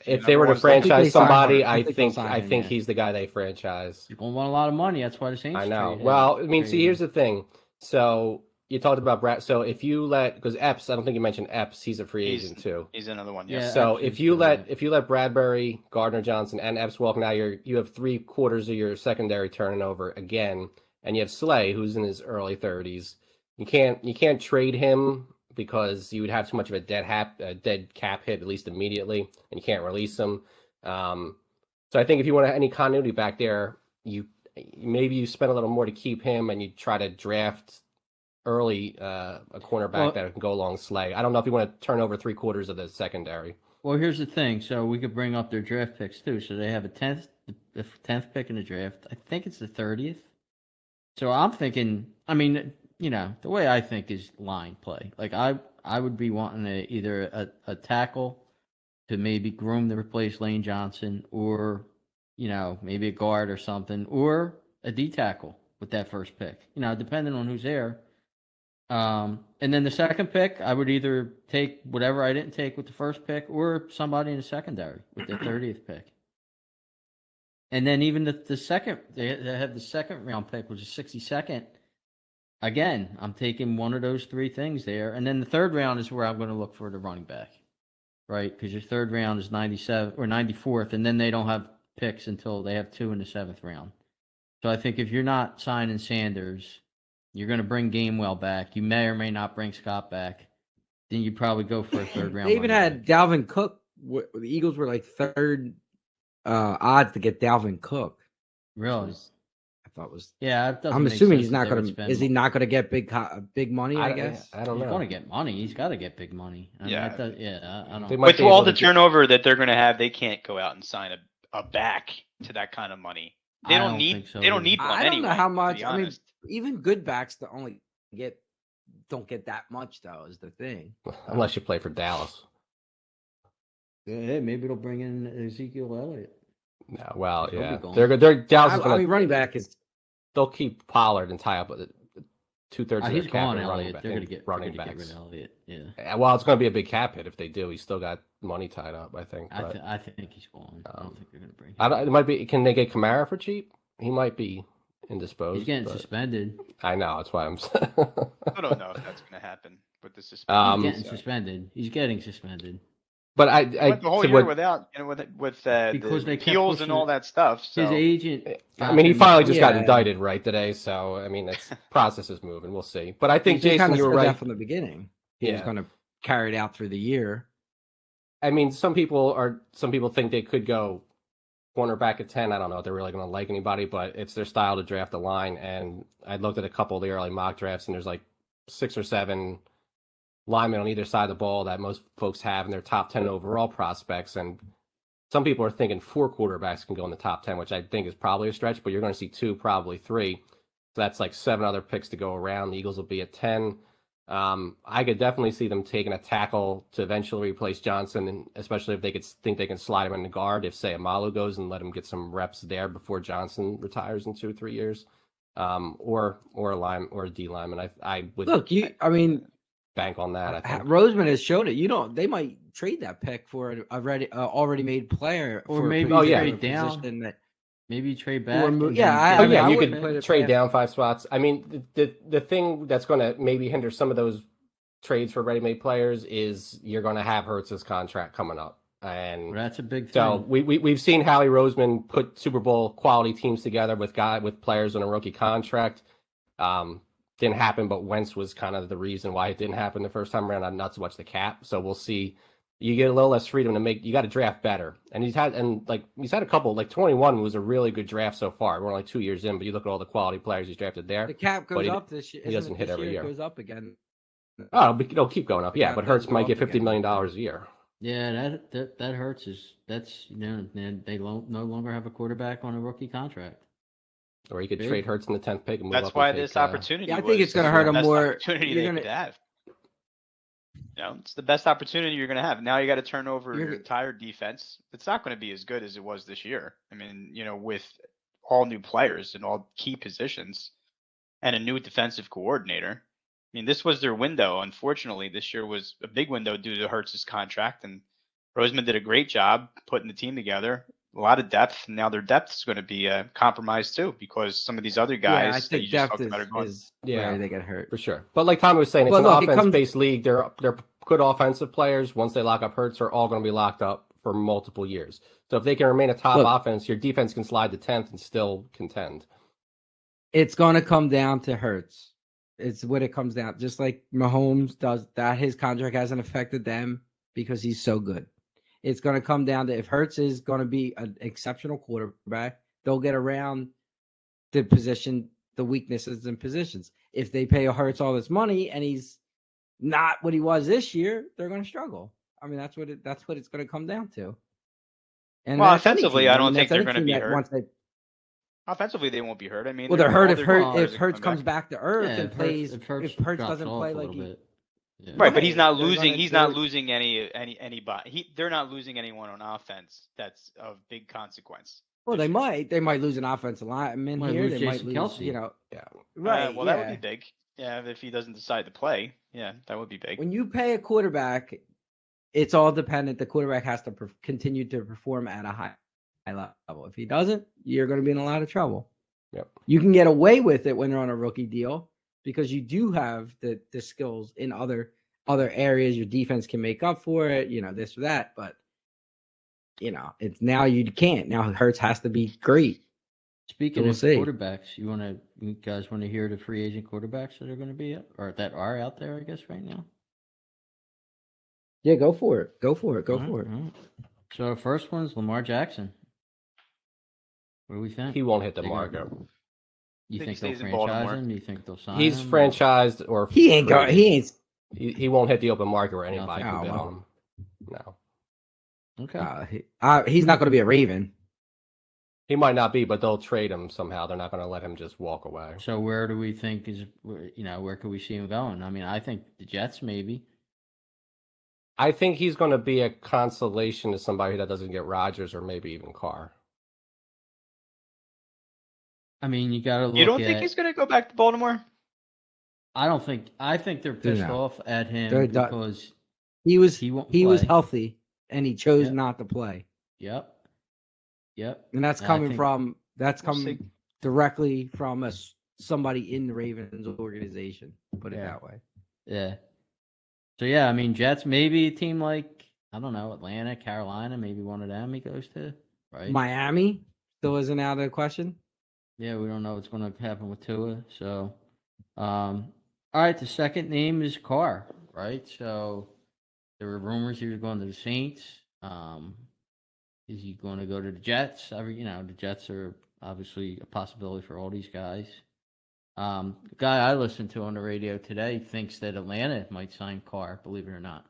If they were to number one, I think they franchise sign somebody, him. I I think they'll think sign I him, think yeah. he's the guy they franchise. You're going to want a lot of money. That's why the Saints. I know. traded- Well, I mean, see, traded here's him. the thing. So you talked about Brad. So if you let, because Epps, I don't think you mentioned Epps. He's a free He's- agent too. He's another one. Yeah. Yes. So Epps if is you good, let Bradbury, Gardner Johnson, and Epps walk, now you have 3/4 of your secondary turning over again, and you have Slay, who's in his early 30s. You can't trade him because you would have too much of a dead cap hit, at least immediately, and you can't release him. So I think if you want any continuity back there, maybe you spend a little more to keep him, and you try to draft early a cornerback Well- that can go along Slay. I don't know if you want to turn over 3/4 of the secondary. Well, here's the thing. So we could bring up their draft picks too. So they have the 10th pick in the draft. I think it's the 30th. So I'm thinking. I mean, the way I think is line play. Like I would be wanting either a tackle to maybe groom to replace Lane Johnson, or maybe a guard or something, or a D tackle with that first pick. Depending on who's there. And then the second pick, I would either take whatever I didn't take with the first pick, or somebody in the secondary with the 30th pick. And then even the second, they have the second round pick, which is 62nd. Again, I'm taking one of those three things there. And then the third round is where I'm going to look for the running back, right? Because your third round is 97 or 94th, and then they don't have picks until they have 2 in the 7th round. So I think if you're not signing Sanders, you're going to bring Gainwell back. You may or may not bring Scott back. Then you probably go for a third round. They even running had Dalvin Cook. The Eagles were like third odds to get Dalvin Cook. back. Really? I thought was. Yeah, it doesn't I'm make assuming sense he's that not they would going to. spend Is he more. not going to get big money? I guess. I don't He's know. going to get money. He's got to get big money. I mean, Yeah. I don't. They might With be all able the to get- turnover that they're going to have, they can't go out and sign a back to that kind of money. They I don't don't need. think so They don't either. need one I don't anyway. know how to much. be I mean, honest. even good backs don't get that much though. Is the thing. unless you play for Dallas. Yeah, maybe they'll bring in Ezekiel Elliott. No, well, He'll be yeah, gone. they're Dallas is I gonna. mean, running back is. They'll keep Pollard and tie up 2/3 of He's their cap gone, in Elliott. They're going to in get running get rid backs. of Elliott. Yeah, Well, it's going to be a big cap hit if they do. He's still got money tied up, I think. But I think he's gone. I don't think they're going to bring him. it might be. Can they get Kamara for cheap? He might be indisposed. He's getting but suspended. I know, that's why I'm. I don't know if that's going to happen with the He's suspension. getting suspended. He's getting suspended. But I Went the whole to year what, without, with Because they the kept appeals pushing and all it. that stuff. So His agent. I got mean, he him- finally just got Yeah. indicted right today, so I mean, it's process is moving. We'll see. But I think He Jason, kind of you were said that right. from the beginning. He was Yeah. going to carry it out through the year. I mean, some people think they could go cornerback at 10. I don't know if they're really going to like anybody, but it's their style to draft a line. And I looked at a couple of the early mock drafts, and there's like 6 or 7 linemen on either side of the ball that most folks have in their top 10 overall prospects. And some people are thinking 4 quarterbacks can go in the top 10, which I think is probably a stretch, but you're going to see 2, probably 3. So that's like 7 other picks to go around. The Eagles will be at 10. I could definitely see them taking a tackle to eventually replace Johnson, and especially if they could think they can slide him in the guard. If, say, Amalu goes, and let him get some reps there before Johnson retires in 2 or 3 years, or a line or a D lineman. I would Look, I mean, bank on that. I think. Roseman has shown it. They might trade that pick for an already made player, Or for a maybe position trade down. that- Maybe trade back. mo- and yeah, then I get- mean, yeah, you wouldn't put could it trade past- down 5 spots. I mean, the thing that's going to maybe hinder some of those trades for ready-made players is you're going to have Hurts's contract coming up, and That's a big thing. so we've seen Howie Roseman put Super Bowl quality teams together with players on a rookie contract. Didn't happen, but Wentz was kind of the reason why it didn't happen the first time around. Not so much the cap. So we'll see. You get a little less freedom to make. You got to draft better, and he's had a couple. Like 21 was a really good draft so far. We're only 2 years in, but you look at all the quality players he's drafted there. The cap But goes he- up this year. he doesn't hit every year. It goes up again. Oh, it'll keep going up. Yeah, Yeah, but it Hurts does might go get up $50 again. million a year. Yeah, that hurts. That's they no longer have a quarterback on a rookie contract. Or you could Big. trade Hurts in the 10th pick and move that's up. why and this take, opportunity. Yeah, I think it's was gonna hurt the him best more. Opportunity You're they gonna- could have. It's the best opportunity you're going to have. Now you got to turn over You're your g- entire defense. It's not going to be as good as it was this year. I mean, with all new players and all key positions and a new defensive coordinator. I mean, this was their window. Unfortunately, this year was a big window due to Hurts's contract, and Roseman did a great job putting the team together. A lot of depth. And now their depth is going to be compromised too, because some of these other guys Yeah, I that you think just depth talked about are gone. is Yeah. where they get hurt. for sure. But like Tommy was saying, it's But an look, it comes- offense-based league. They're good offensive players. Once they lock up Hurts, are all going to be locked up for multiple years. So if they can remain a top Look. offense, your defense can slide to 10th and still contend. It's going to come down to Hurts. It's what it comes down. Just like Mahomes does that, his contract hasn't affected them because he's so good. It's going to come down to if Hurts is going to be an exceptional quarterback, they'll get around the position, the weaknesses and positions. If they pay Hurts all this money and he's not what he was this year, they're going to struggle. I mean, that's what it's going to come down to. And Well, that's any offensively, team. I don't mean, think that's they're any gonna be team that hurt. once they- Offensively, they won't be hurt. I mean, Well, they're hurt if all their Hurts players are comes coming back to earth Yeah, and plays. If Hurts drops doesn't off play a like little he, bit. Yeah. Right, but he's not They're losing. gonna He's do not it. losing anybody. They're not losing anyone on offense. That's of big consequence. well, this they year. might lose an offensive lineman Might here. lose They might Jason lose, Kelce. Yeah. right? Well, yeah. that would be big. Yeah, if he doesn't decide to play, yeah, that would be big. When you pay a quarterback, it's all dependent. The quarterback has to continue to perform at a high level. If he doesn't, you're going to be in a lot of trouble. Yep. You can get away with it when you're on a rookie deal because you do have the skills in other areas. Your defense can make up for it, this or that. But it's now you can't. Now Hurts has to be great. Speaking We'll of see. quarterbacks, you guys want to hear the free agent quarterbacks that are going to be or that are out there? I guess right now. Yeah, go for it. Go for it. All right. So our first one's Lamar Jackson. What do we think? He won't hit the They mark. gonna- You think he think they'll stays in franchise Baltimore. him? You think they'll sign He's him? franchised or He ain't free. go. He ain't. He won't hit the open market where anybody think- can bid Oh, on him. No. Okay. He's not going to be a Raven. He might not be, but they'll trade him somehow. They're not going to let him just walk away. So where do we think where could we see him going? I mean, I think the Jets maybe. I think he's going to be a consolation to somebody that doesn't get Rodgers or maybe even Carr. I mean, you got to look. You don't think he's going to go back to Baltimore? I don't think. I think they're pissed No. off at him They're done. because He was he won't. he was play. healthy and he chose Yep. not to play. Yep. And that's I coming think- from We'll see. directly from somebody in the Ravens organization. Put it Yeah. that way. Yeah. So yeah, I mean Jets, maybe a team like I don't know, Atlanta, Carolina, maybe one of them he goes to, right? Miami still isn't out of the question. Yeah, we don't know what's going to happen with Tua. So, all right, the second name is Carr, right? So there were rumors he was going to the Saints. Is he going to go to the Jets? The Jets are obviously a possibility for all these guys. The guy I listened to on the radio today thinks that Atlanta might sign Carr, believe it or not.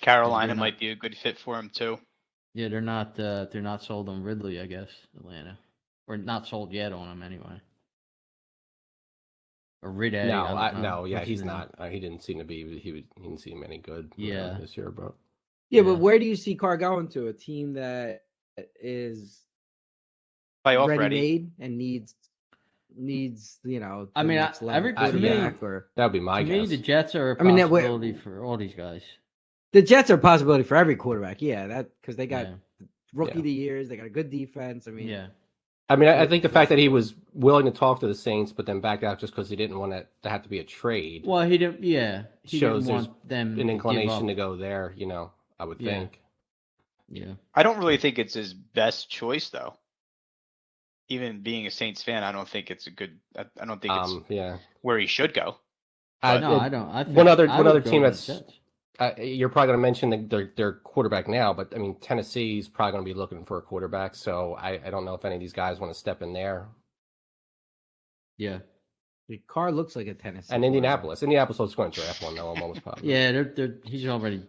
Carolina not- might be a good fit for him too. Yeah, they're not sold on Ridley, I guess, Atlanta. Or not sold yet on him anyway. Or Ridley. Yeah, he's not. He didn't seem to be. He didn't seem any good. This year, bro. Yeah, but where do you see Carr going to? A team that is Playoff ready ready. made and needs I mean, next level to me, quarterback, or That would be my to guess. me, the Jets are a I mean, possibility for all these guys. the Jets are a possibility for every quarterback. Yeah, that because they got Yeah. rookie of the years, they got a good defense. I mean, Yeah. I mean, I think the fact that he was willing to talk to the Saints, but then backed out just because he didn't want it to have to be a trade. Well, he didn't. Yeah, he shows didn't there's want them an inclination to to go there. I would Yeah. think. Yeah. I don't really think it's his best choice though. Even being a Saints fan, I don't think it's a good. I don't think it's where he should go. I don't. I think one I other would go team to the that's Jets. you're probably going to mention their quarterback now, but I mean Tennessee's probably going to be looking for a quarterback, so I don't know if any of these guys want to step in there. Yeah. the Carr looks like a Tennessee. And quarterback. Indianapolis is going to draft one though. I'm almost positive. Yeah, he's already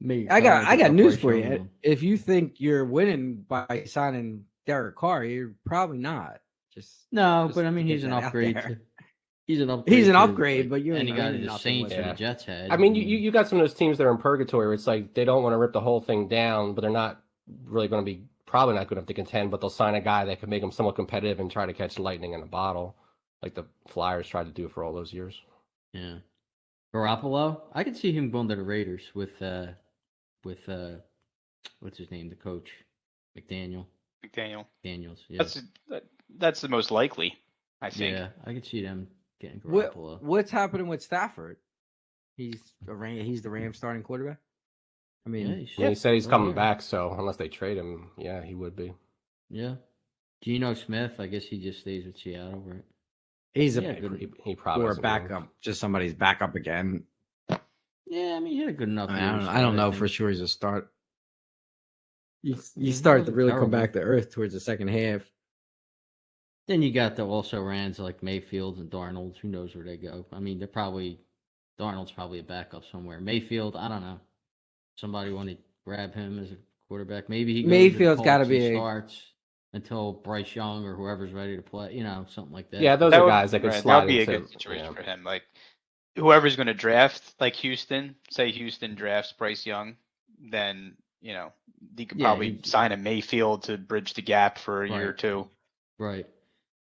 made. I got news for Bryce Young. you. If you think you're winning by signing Derek Carr, you're probably not. But I mean, to he's get an that out upgrade. there. He's an upgrade. He's an to, upgrade, but you're any guy to the nothing Saints with or the it. Jets had. I mean, you got some of those teams that are in purgatory where it's like they don't want to rip the whole thing down, but they're not really going to be probably not good enough to contend, but they'll sign a guy that can make them somewhat competitive and try to catch lightning in a bottle, like the Flyers tried to do for all those years. Yeah. Garoppolo, I could see him going to the Raiders with what's his name, the coach, McDaniels. Daniels. Yeah. That's the most likely, I think. Yeah, I could see them getting Garoppolo. What's happening with Stafford? He's the Rams starting quarterback. I mean, he said he's coming back, so unless they trade him, yeah, he would be. Yeah. Geno Smith, I guess he just stays with Seattle, right? He's he probably or backup, just somebody's backup again. Yeah, I mean, he had a good enough. I don't know for sure he's a start. You start to really come back to earth towards the second half. Then you got the also rans like Mayfield and Darnold. Who knows where they go? I mean, Darnold's probably a backup somewhere. Mayfield, I don't know. Somebody want to grab him as a quarterback. Maybe he goes Mayfield's got to be starts until Bryce Young or whoever's ready to play. Something like that. Yeah, those are guys that could slide. That would be a good situation for him. Like whoever's going to draft, like Houston. Say Houston drafts Bryce Young, then he could probably sign a Mayfield to bridge the gap for a year or two. Right.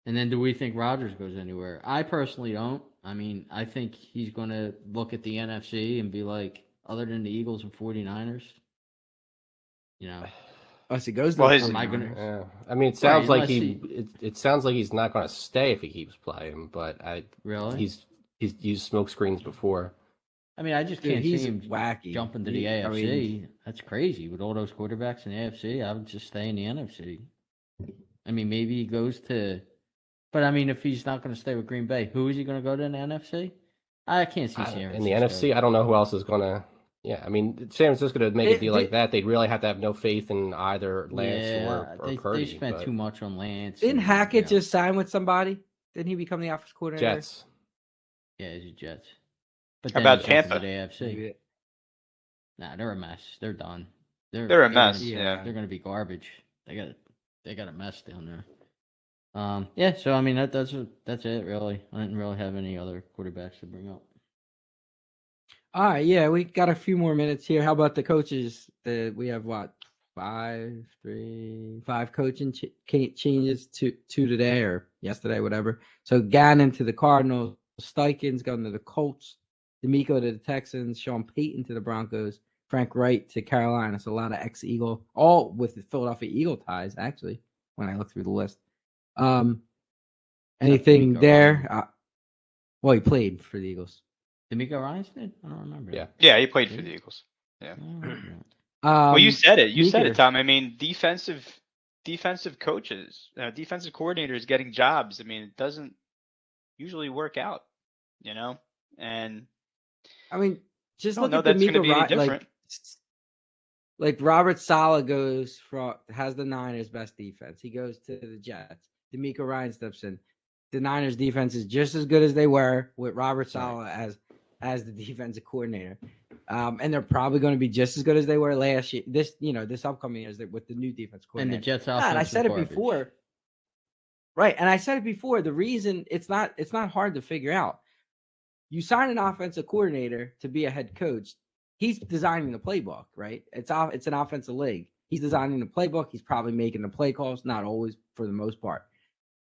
And then do we think Rodgers goes anywhere? I personally don't. I mean, I think he's going to look at the NFC and be like, other than the Eagles and 49ers, Unless he goes, I mean, it sounds like it sounds like he's not going to stay if he keeps playing. But he's used smoke screens before. I mean, I just can't see him wacky jumping to the AFC. I mean, that's crazy with all those quarterbacks in the AFC. I would just stay in the NFC. I mean, maybe he goes to. But I mean, if he's not going to stay with Green Bay, who is he going to go to in the NFC? I can't see San Francisco. In the NFC, I don't know who else is going to. Yeah, I mean, San Francisco to make a deal like that, they'd really have to have no faith in either Lance or Purdy. They spent too much on Lance. Didn't Hackett just sign with somebody? Didn't he become the offense coordinator? Jets. Yeah, he's a Jets. But how about Tampa? The AFC. Nah, they're a mess. They're done. They're a mess. Yeah, they're going to be garbage. They got a mess down there. Yeah. So I mean, that's it really. I didn't really have any other quarterbacks to bring up. All right, yeah, we got a few more minutes here. How about the coaches? We have what, five coaching changes, two today or yesterday, whatever. So Gannon to the Cardinals, Steichen's going to the Colts, D'Amico to the Texans, Sean Payton to the Broncos, Frank Wright to Carolina. So a lot of ex-Eagle, all with the Philadelphia Eagle ties, actually, when I look through the list. Anything D'Amico there? Ryan. Well, he played for the Eagles. D'Amico Ryan did? I don't remember. Yeah. Yeah, he played for the Eagles. Yeah. Oh, Well, you said it. You said it, Meeker. Tom. I mean, defensive coaches, defensive coordinators getting jobs. I mean, it doesn't usually work out, you know. And I mean, just I don't look know at that's going to D'Amico be any Ryan. different. Like Robert Saleh has the Niners' best defense. He goes to the Jets. D'Amico Ryan steps in. The Niners' defense is just as good as they were with Robert Saleh as the defensive coordinator. And they're probably going to be just as good as they were last year. This upcoming year with the new defense coordinator. And the Jets and I said it before. Right. And I said it before. The reason it's not hard to figure out. You sign an offensive coordinator to be a head coach. He's designing the playbook, right? It's an offensive league. He's designing the playbook. He's probably making the play calls, not always for the most part.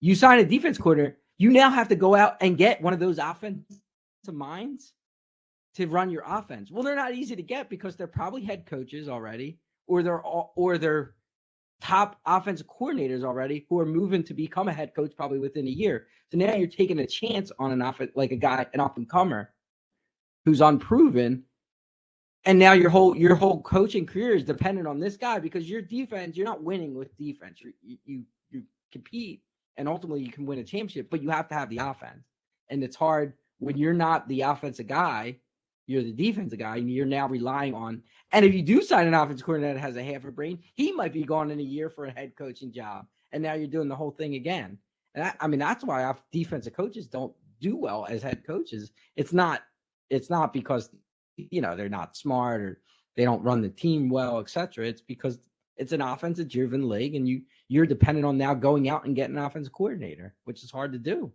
You sign a defense coordinator, you now have to go out and get one of those offensive minds to run your offense. Well, they're not easy to get because they're probably head coaches already, or they're top offensive coordinators already who are moving to become a head coach probably within a year. So now you're taking a chance on an up and comer who's unproven. And now your whole coaching career is dependent on this guy because your defense, you're not winning with defense. You compete and ultimately you can win a championship, but you have to have the offense. And it's hard when you're not the offensive guy, you're the defensive guy, and you're now relying on. And if you do sign an offensive coordinator that has a half a brain, he might be gone in a year for a head coaching job. And now you're doing the whole thing again. And that's why our defensive coaches don't do well as head coaches. It's not because they're not smart or they don't run the team well, etc. It's because it's an offensive driven league, and you're dependent on now going out and getting an offensive coordinator, which is hard to do,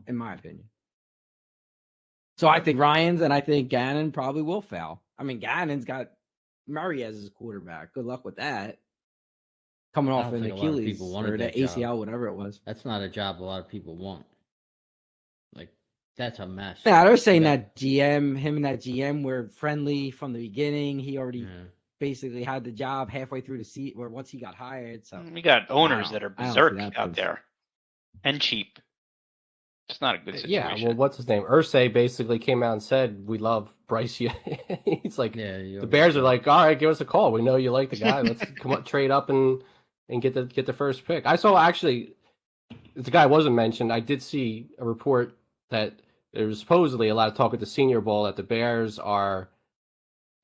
in my opinion. So I think Ryans and I think Gannon probably will fail. I mean, Gannon's got Murray as his quarterback. Good luck with that. Coming off an Achilles or the ACL, whatever it was. That's not a job a lot of people want. Like, that's a mess. Yeah, they're saying that him and that GM were friendly from the beginning. He already basically had the job halfway through the seat, or once he got hired. So we got owners that are berserk out there and cheap. It's not a good situation. Yeah, well, what's his name? Irsay basically came out and said, "We love Bryce." He's like, the Bears are like, "All right, give us a call. We know you like the guy. Let's come up, trade up, and get the first pick." I saw actually, the guy wasn't mentioned. I did see a report that there was supposedly a lot of talk at the Senior Bowl that the Bears are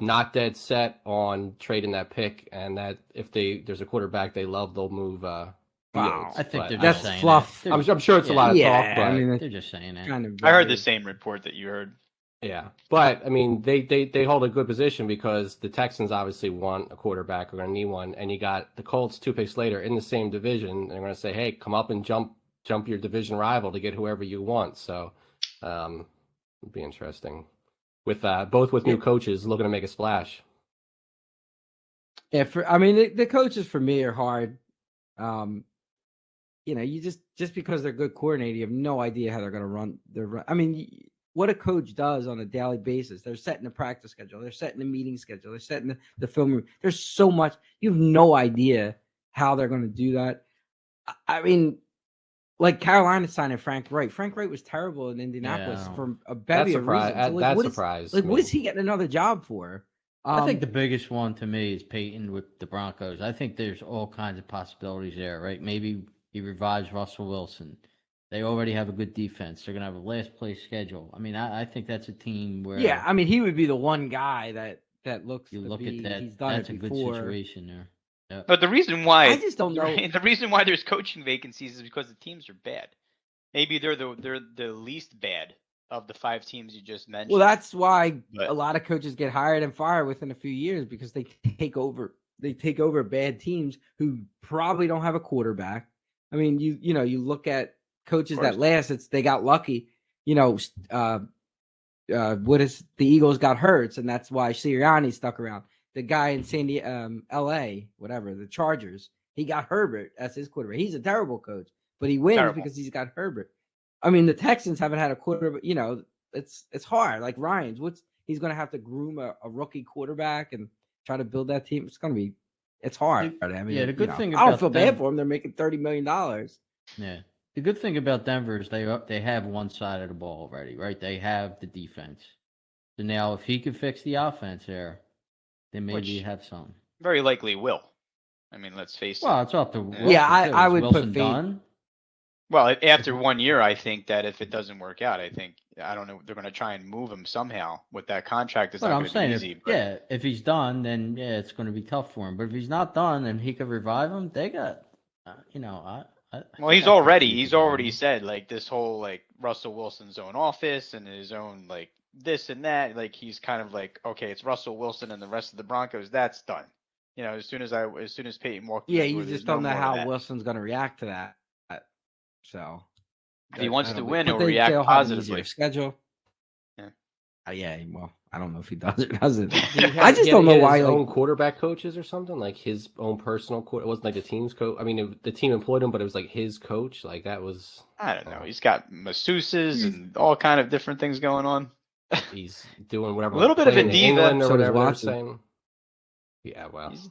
not dead set on trading that pick, and that if there's a quarterback they love, they'll move. Wow, I think they're just saying fluff. I'm sure it's a lot of talk, but I mean, they're just saying that. I heard the same report that you heard. Yeah, but I mean, they hold a good position because the Texans obviously want a quarterback. Are going to need one, and you got the Colts 2 picks later in the same division. And they're going to say, "Hey, come up and jump your division rival to get whoever you want." So, it'll be interesting with both with new coaches looking to make a splash. Yeah, the coaches for me are hard. You just because they're good coordinator, you have no idea how they're going to run their. I mean, what a coach does on a daily basis. They're setting the practice schedule. They're setting the meeting schedule. They're setting the film room. There's so much. You have no idea how they're going to do that. I mean, like Carolina signing Frank Wright. Frank Wright was terrible in Indianapolis for a bevy of reasons. So that surprised me. What is he getting another job for? I think the biggest one to me is Peyton with the Broncos. I think there's all kinds of possibilities there, right? Maybe he revives Russell Wilson. They already have a good defense. They're going to have a last place schedule. I mean, I think that's a team where... Yeah, I mean, he would be the one guy that looks you to look be, at that. He's done that's it a before. good situation there. Yep. But the reason why... I just don't know. The reason why there's coaching vacancies is because the teams are bad. Maybe they're the least bad of the 5 teams you just mentioned. Well, that's why a lot of coaches get hired and fired within a few years because they take over bad teams who probably don't have a quarterback. I mean, you look at coaches that last, they got lucky. The Eagles got Hurts, and that's why Sirianni stuck around. The guy in L.A., whatever, the Chargers, he got Herbert as his quarterback. He's a terrible coach, but he wins because he's got Herbert. I mean, the Texans haven't had a quarterback. It's hard. Like Ryans, he's going to have to groom a rookie quarterback and try to build that team. It's going to be It's hard. I mean, yeah, the good thing I don't about feel bad them- for them. They're making $30 million. Yeah. The good thing about Denver is they have one side of the ball already, right? They have the defense. So now if he could fix the offense there, then maybe you Which- have something. Very likely will. I mean, let's face Well, it. it's up to Wilson. Yeah, too. I Is would put Wilson faith- done? Well, after 1 year, I think that if it doesn't work out, I don't know, they're going to try and move him somehow with that contract. It's But not I'm going to saying, be if, easy. But if he's done, then yeah, it's going to be tough for him. But if he's not done and he could revive him, they got, I well, think he's I can already see he's them. already said like this whole like Russell Wilson's own office and his own like this and that. Like he's kind of like, okay, it's Russell Wilson and the rest of the Broncos. That's done. As soon as Peyton walked. Yeah, in the you door, there's just no don't know more of how that. Wilson's going to react to that. So If he wants to that'll be- win, but he'll they- react they'll have an positively. easier schedule. Yeah. Yeah. Well, I don't know if he does or doesn't. He had- I just he don't had know why. his Like, own quarterback coaches or something, like his own personal coach. It wasn't like the team's coach. I mean, the team employed him, but it was like his coach. Like that was. I don't know. He's got masseuses and all kind of different things going on. He's doing whatever. A little bit of a playing in diva. England or So does whatever they're Watson. saying. Yeah, well, He's-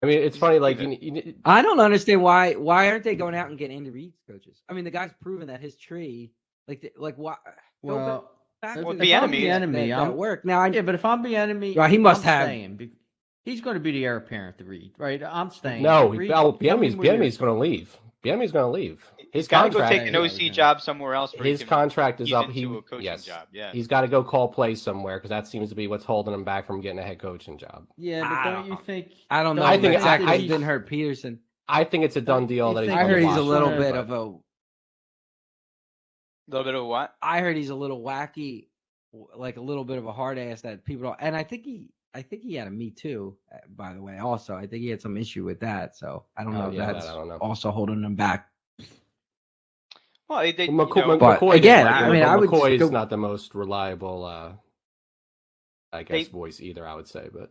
I mean, it's he's funny. a Like diva. I don't understand why aren't they going out and getting Andy Reid's coaches? I mean, the guy's proven that his tree, like why? go Well, back if to the I'm enemy- the enemy, that I'm, work. Now I yeah, but if I'm the enemy, Well, he must I'm have- staying. He's going to be the heir apparent to Reed, right? I'm staying. no, Reed, Bieniemy's tell me where- going to leave. Bieniemy's going to leave. He's His got to go contract. take an Yeah, OC yeah. job somewhere else. Where he His can contract is ease up. into a coaching Yes, job. Yeah. he's got to go call plays somewhere because that seems to be what's holding him back from getting a head coaching job. Yeah, I but don't don't you know. think? I don't know. I think- exactly. I- It didn't hurt Peterson. I think it's a done deal that he's. I I going to heard he's a Washington, little Washington, bit but- of a. little bit of what? I heard he's a little wacky, like a little bit of a hard ass that people don't. And I think he had a Me Too, by the way. Also, I think he had some issue with that. So I don't know Oh, if yeah, that's I don't know. also holding him back. Well, they, McCoy, you know, But McCoy again, didn't like I it, mean, but I would McCoy is go- not the most reliable, I guess, They- voice either. I would say, but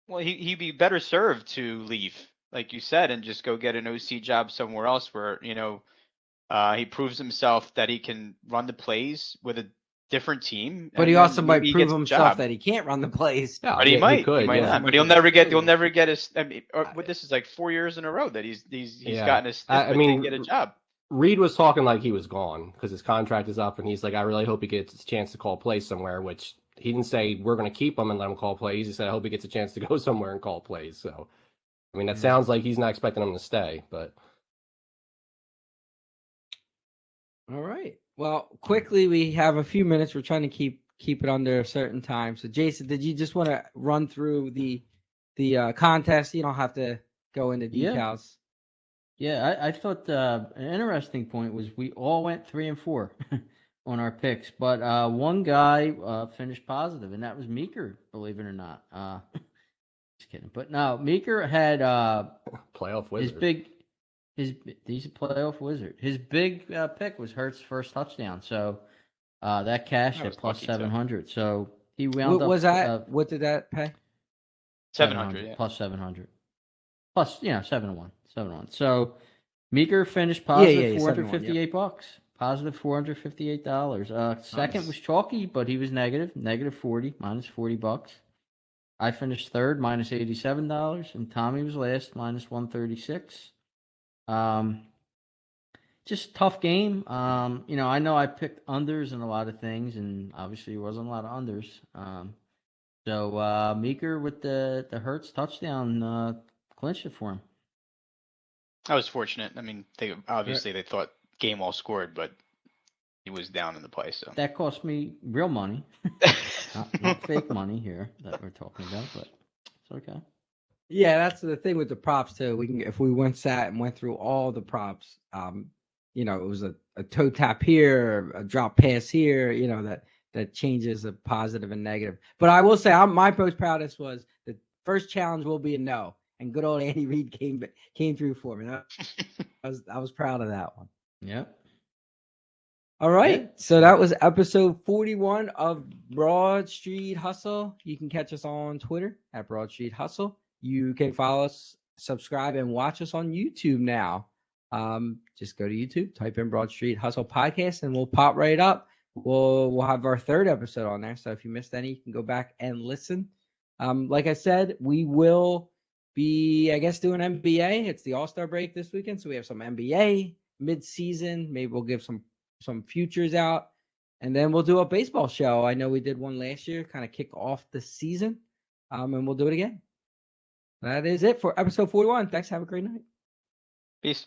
well, he'd be better served to leave, like you said, and just go get an OC job somewhere else where he proves himself that he can run the plays with a different team. But and he then also might maybe he prove gets a himself job. that he can't run the plays. yeah, But he might. could, he might yeah. not. But he'll never get his. I mean, this is like 4 years in a row that he's Yeah. gotten a sniff, I but mean, didn't get a job. Reed was talking like he was gone because his contract is up, and he's like, I really hope he gets a chance to call plays somewhere. Which he didn't say we're going to keep him and let him call plays. He said I hope he gets a chance to go somewhere and call plays. So, I mean, that sounds like he's not expecting him to stay, but. All right. Well, quickly, we have a few minutes. We're trying to keep it under a certain time. So, Jason, did you just want to run through the contest? You don't have to go into Yeah. details. Yeah, I thought an interesting point was we all went 3 and 4 on our picks, but one guy finished positive, and that was Meeker. Believe it or not, just kidding. But no, Meeker had Playoff wizard. he's a playoff wizard. His big pick was Hurts' first touchdown, so that cashed I was at plus lucky, too. 700. So he wound What up was that? What did that pay? 700. Yeah. plus 700 plus 7-1. So Meeker finished Yeah, positive 7-1, yep. $458, positive $458. Second Nice. was Chalky, but he was negative -40, minus $40. I finished third, minus $87, and Tommy was last, minus 136. Just tough game. I know I picked unders in a lot of things, and obviously it wasn't a lot of unders. So Meeker with the Hurts touchdown clinched it for him. I was fortunate. I mean, they thought game all scored, but he was down in the play. So That cost me real money, not fake money here that we're talking about, but it's okay. Yeah, that's the thing with the props too. We can, if we went through all the props, it was a toe tap here, a drop pass here, that changes a positive and negative. But I will say, my most proudest was the first challenge will be a no, and good old Andy Reid came through for me. I was proud of that one. Yep. All right, Yeah. so that was episode 41 of Broad Street Hustle. You can catch us on Twitter at Broad Street Hustle. You can follow us, subscribe, and watch us on YouTube now. Just go to YouTube, type in Broad Street Hustle Podcast, and we'll pop right up. We'll have our third episode on there. So if you missed any, you can go back and listen. Like I said, we will be, I guess, doing NBA. It's the All-Star break this weekend, so we have some NBA mid-season. Maybe we'll give some futures out, and then we'll do a baseball show. I know we did one last year, kind of kick off the season, and we'll do it again. That is it for episode 41. Thanks. Have a great night. Peace.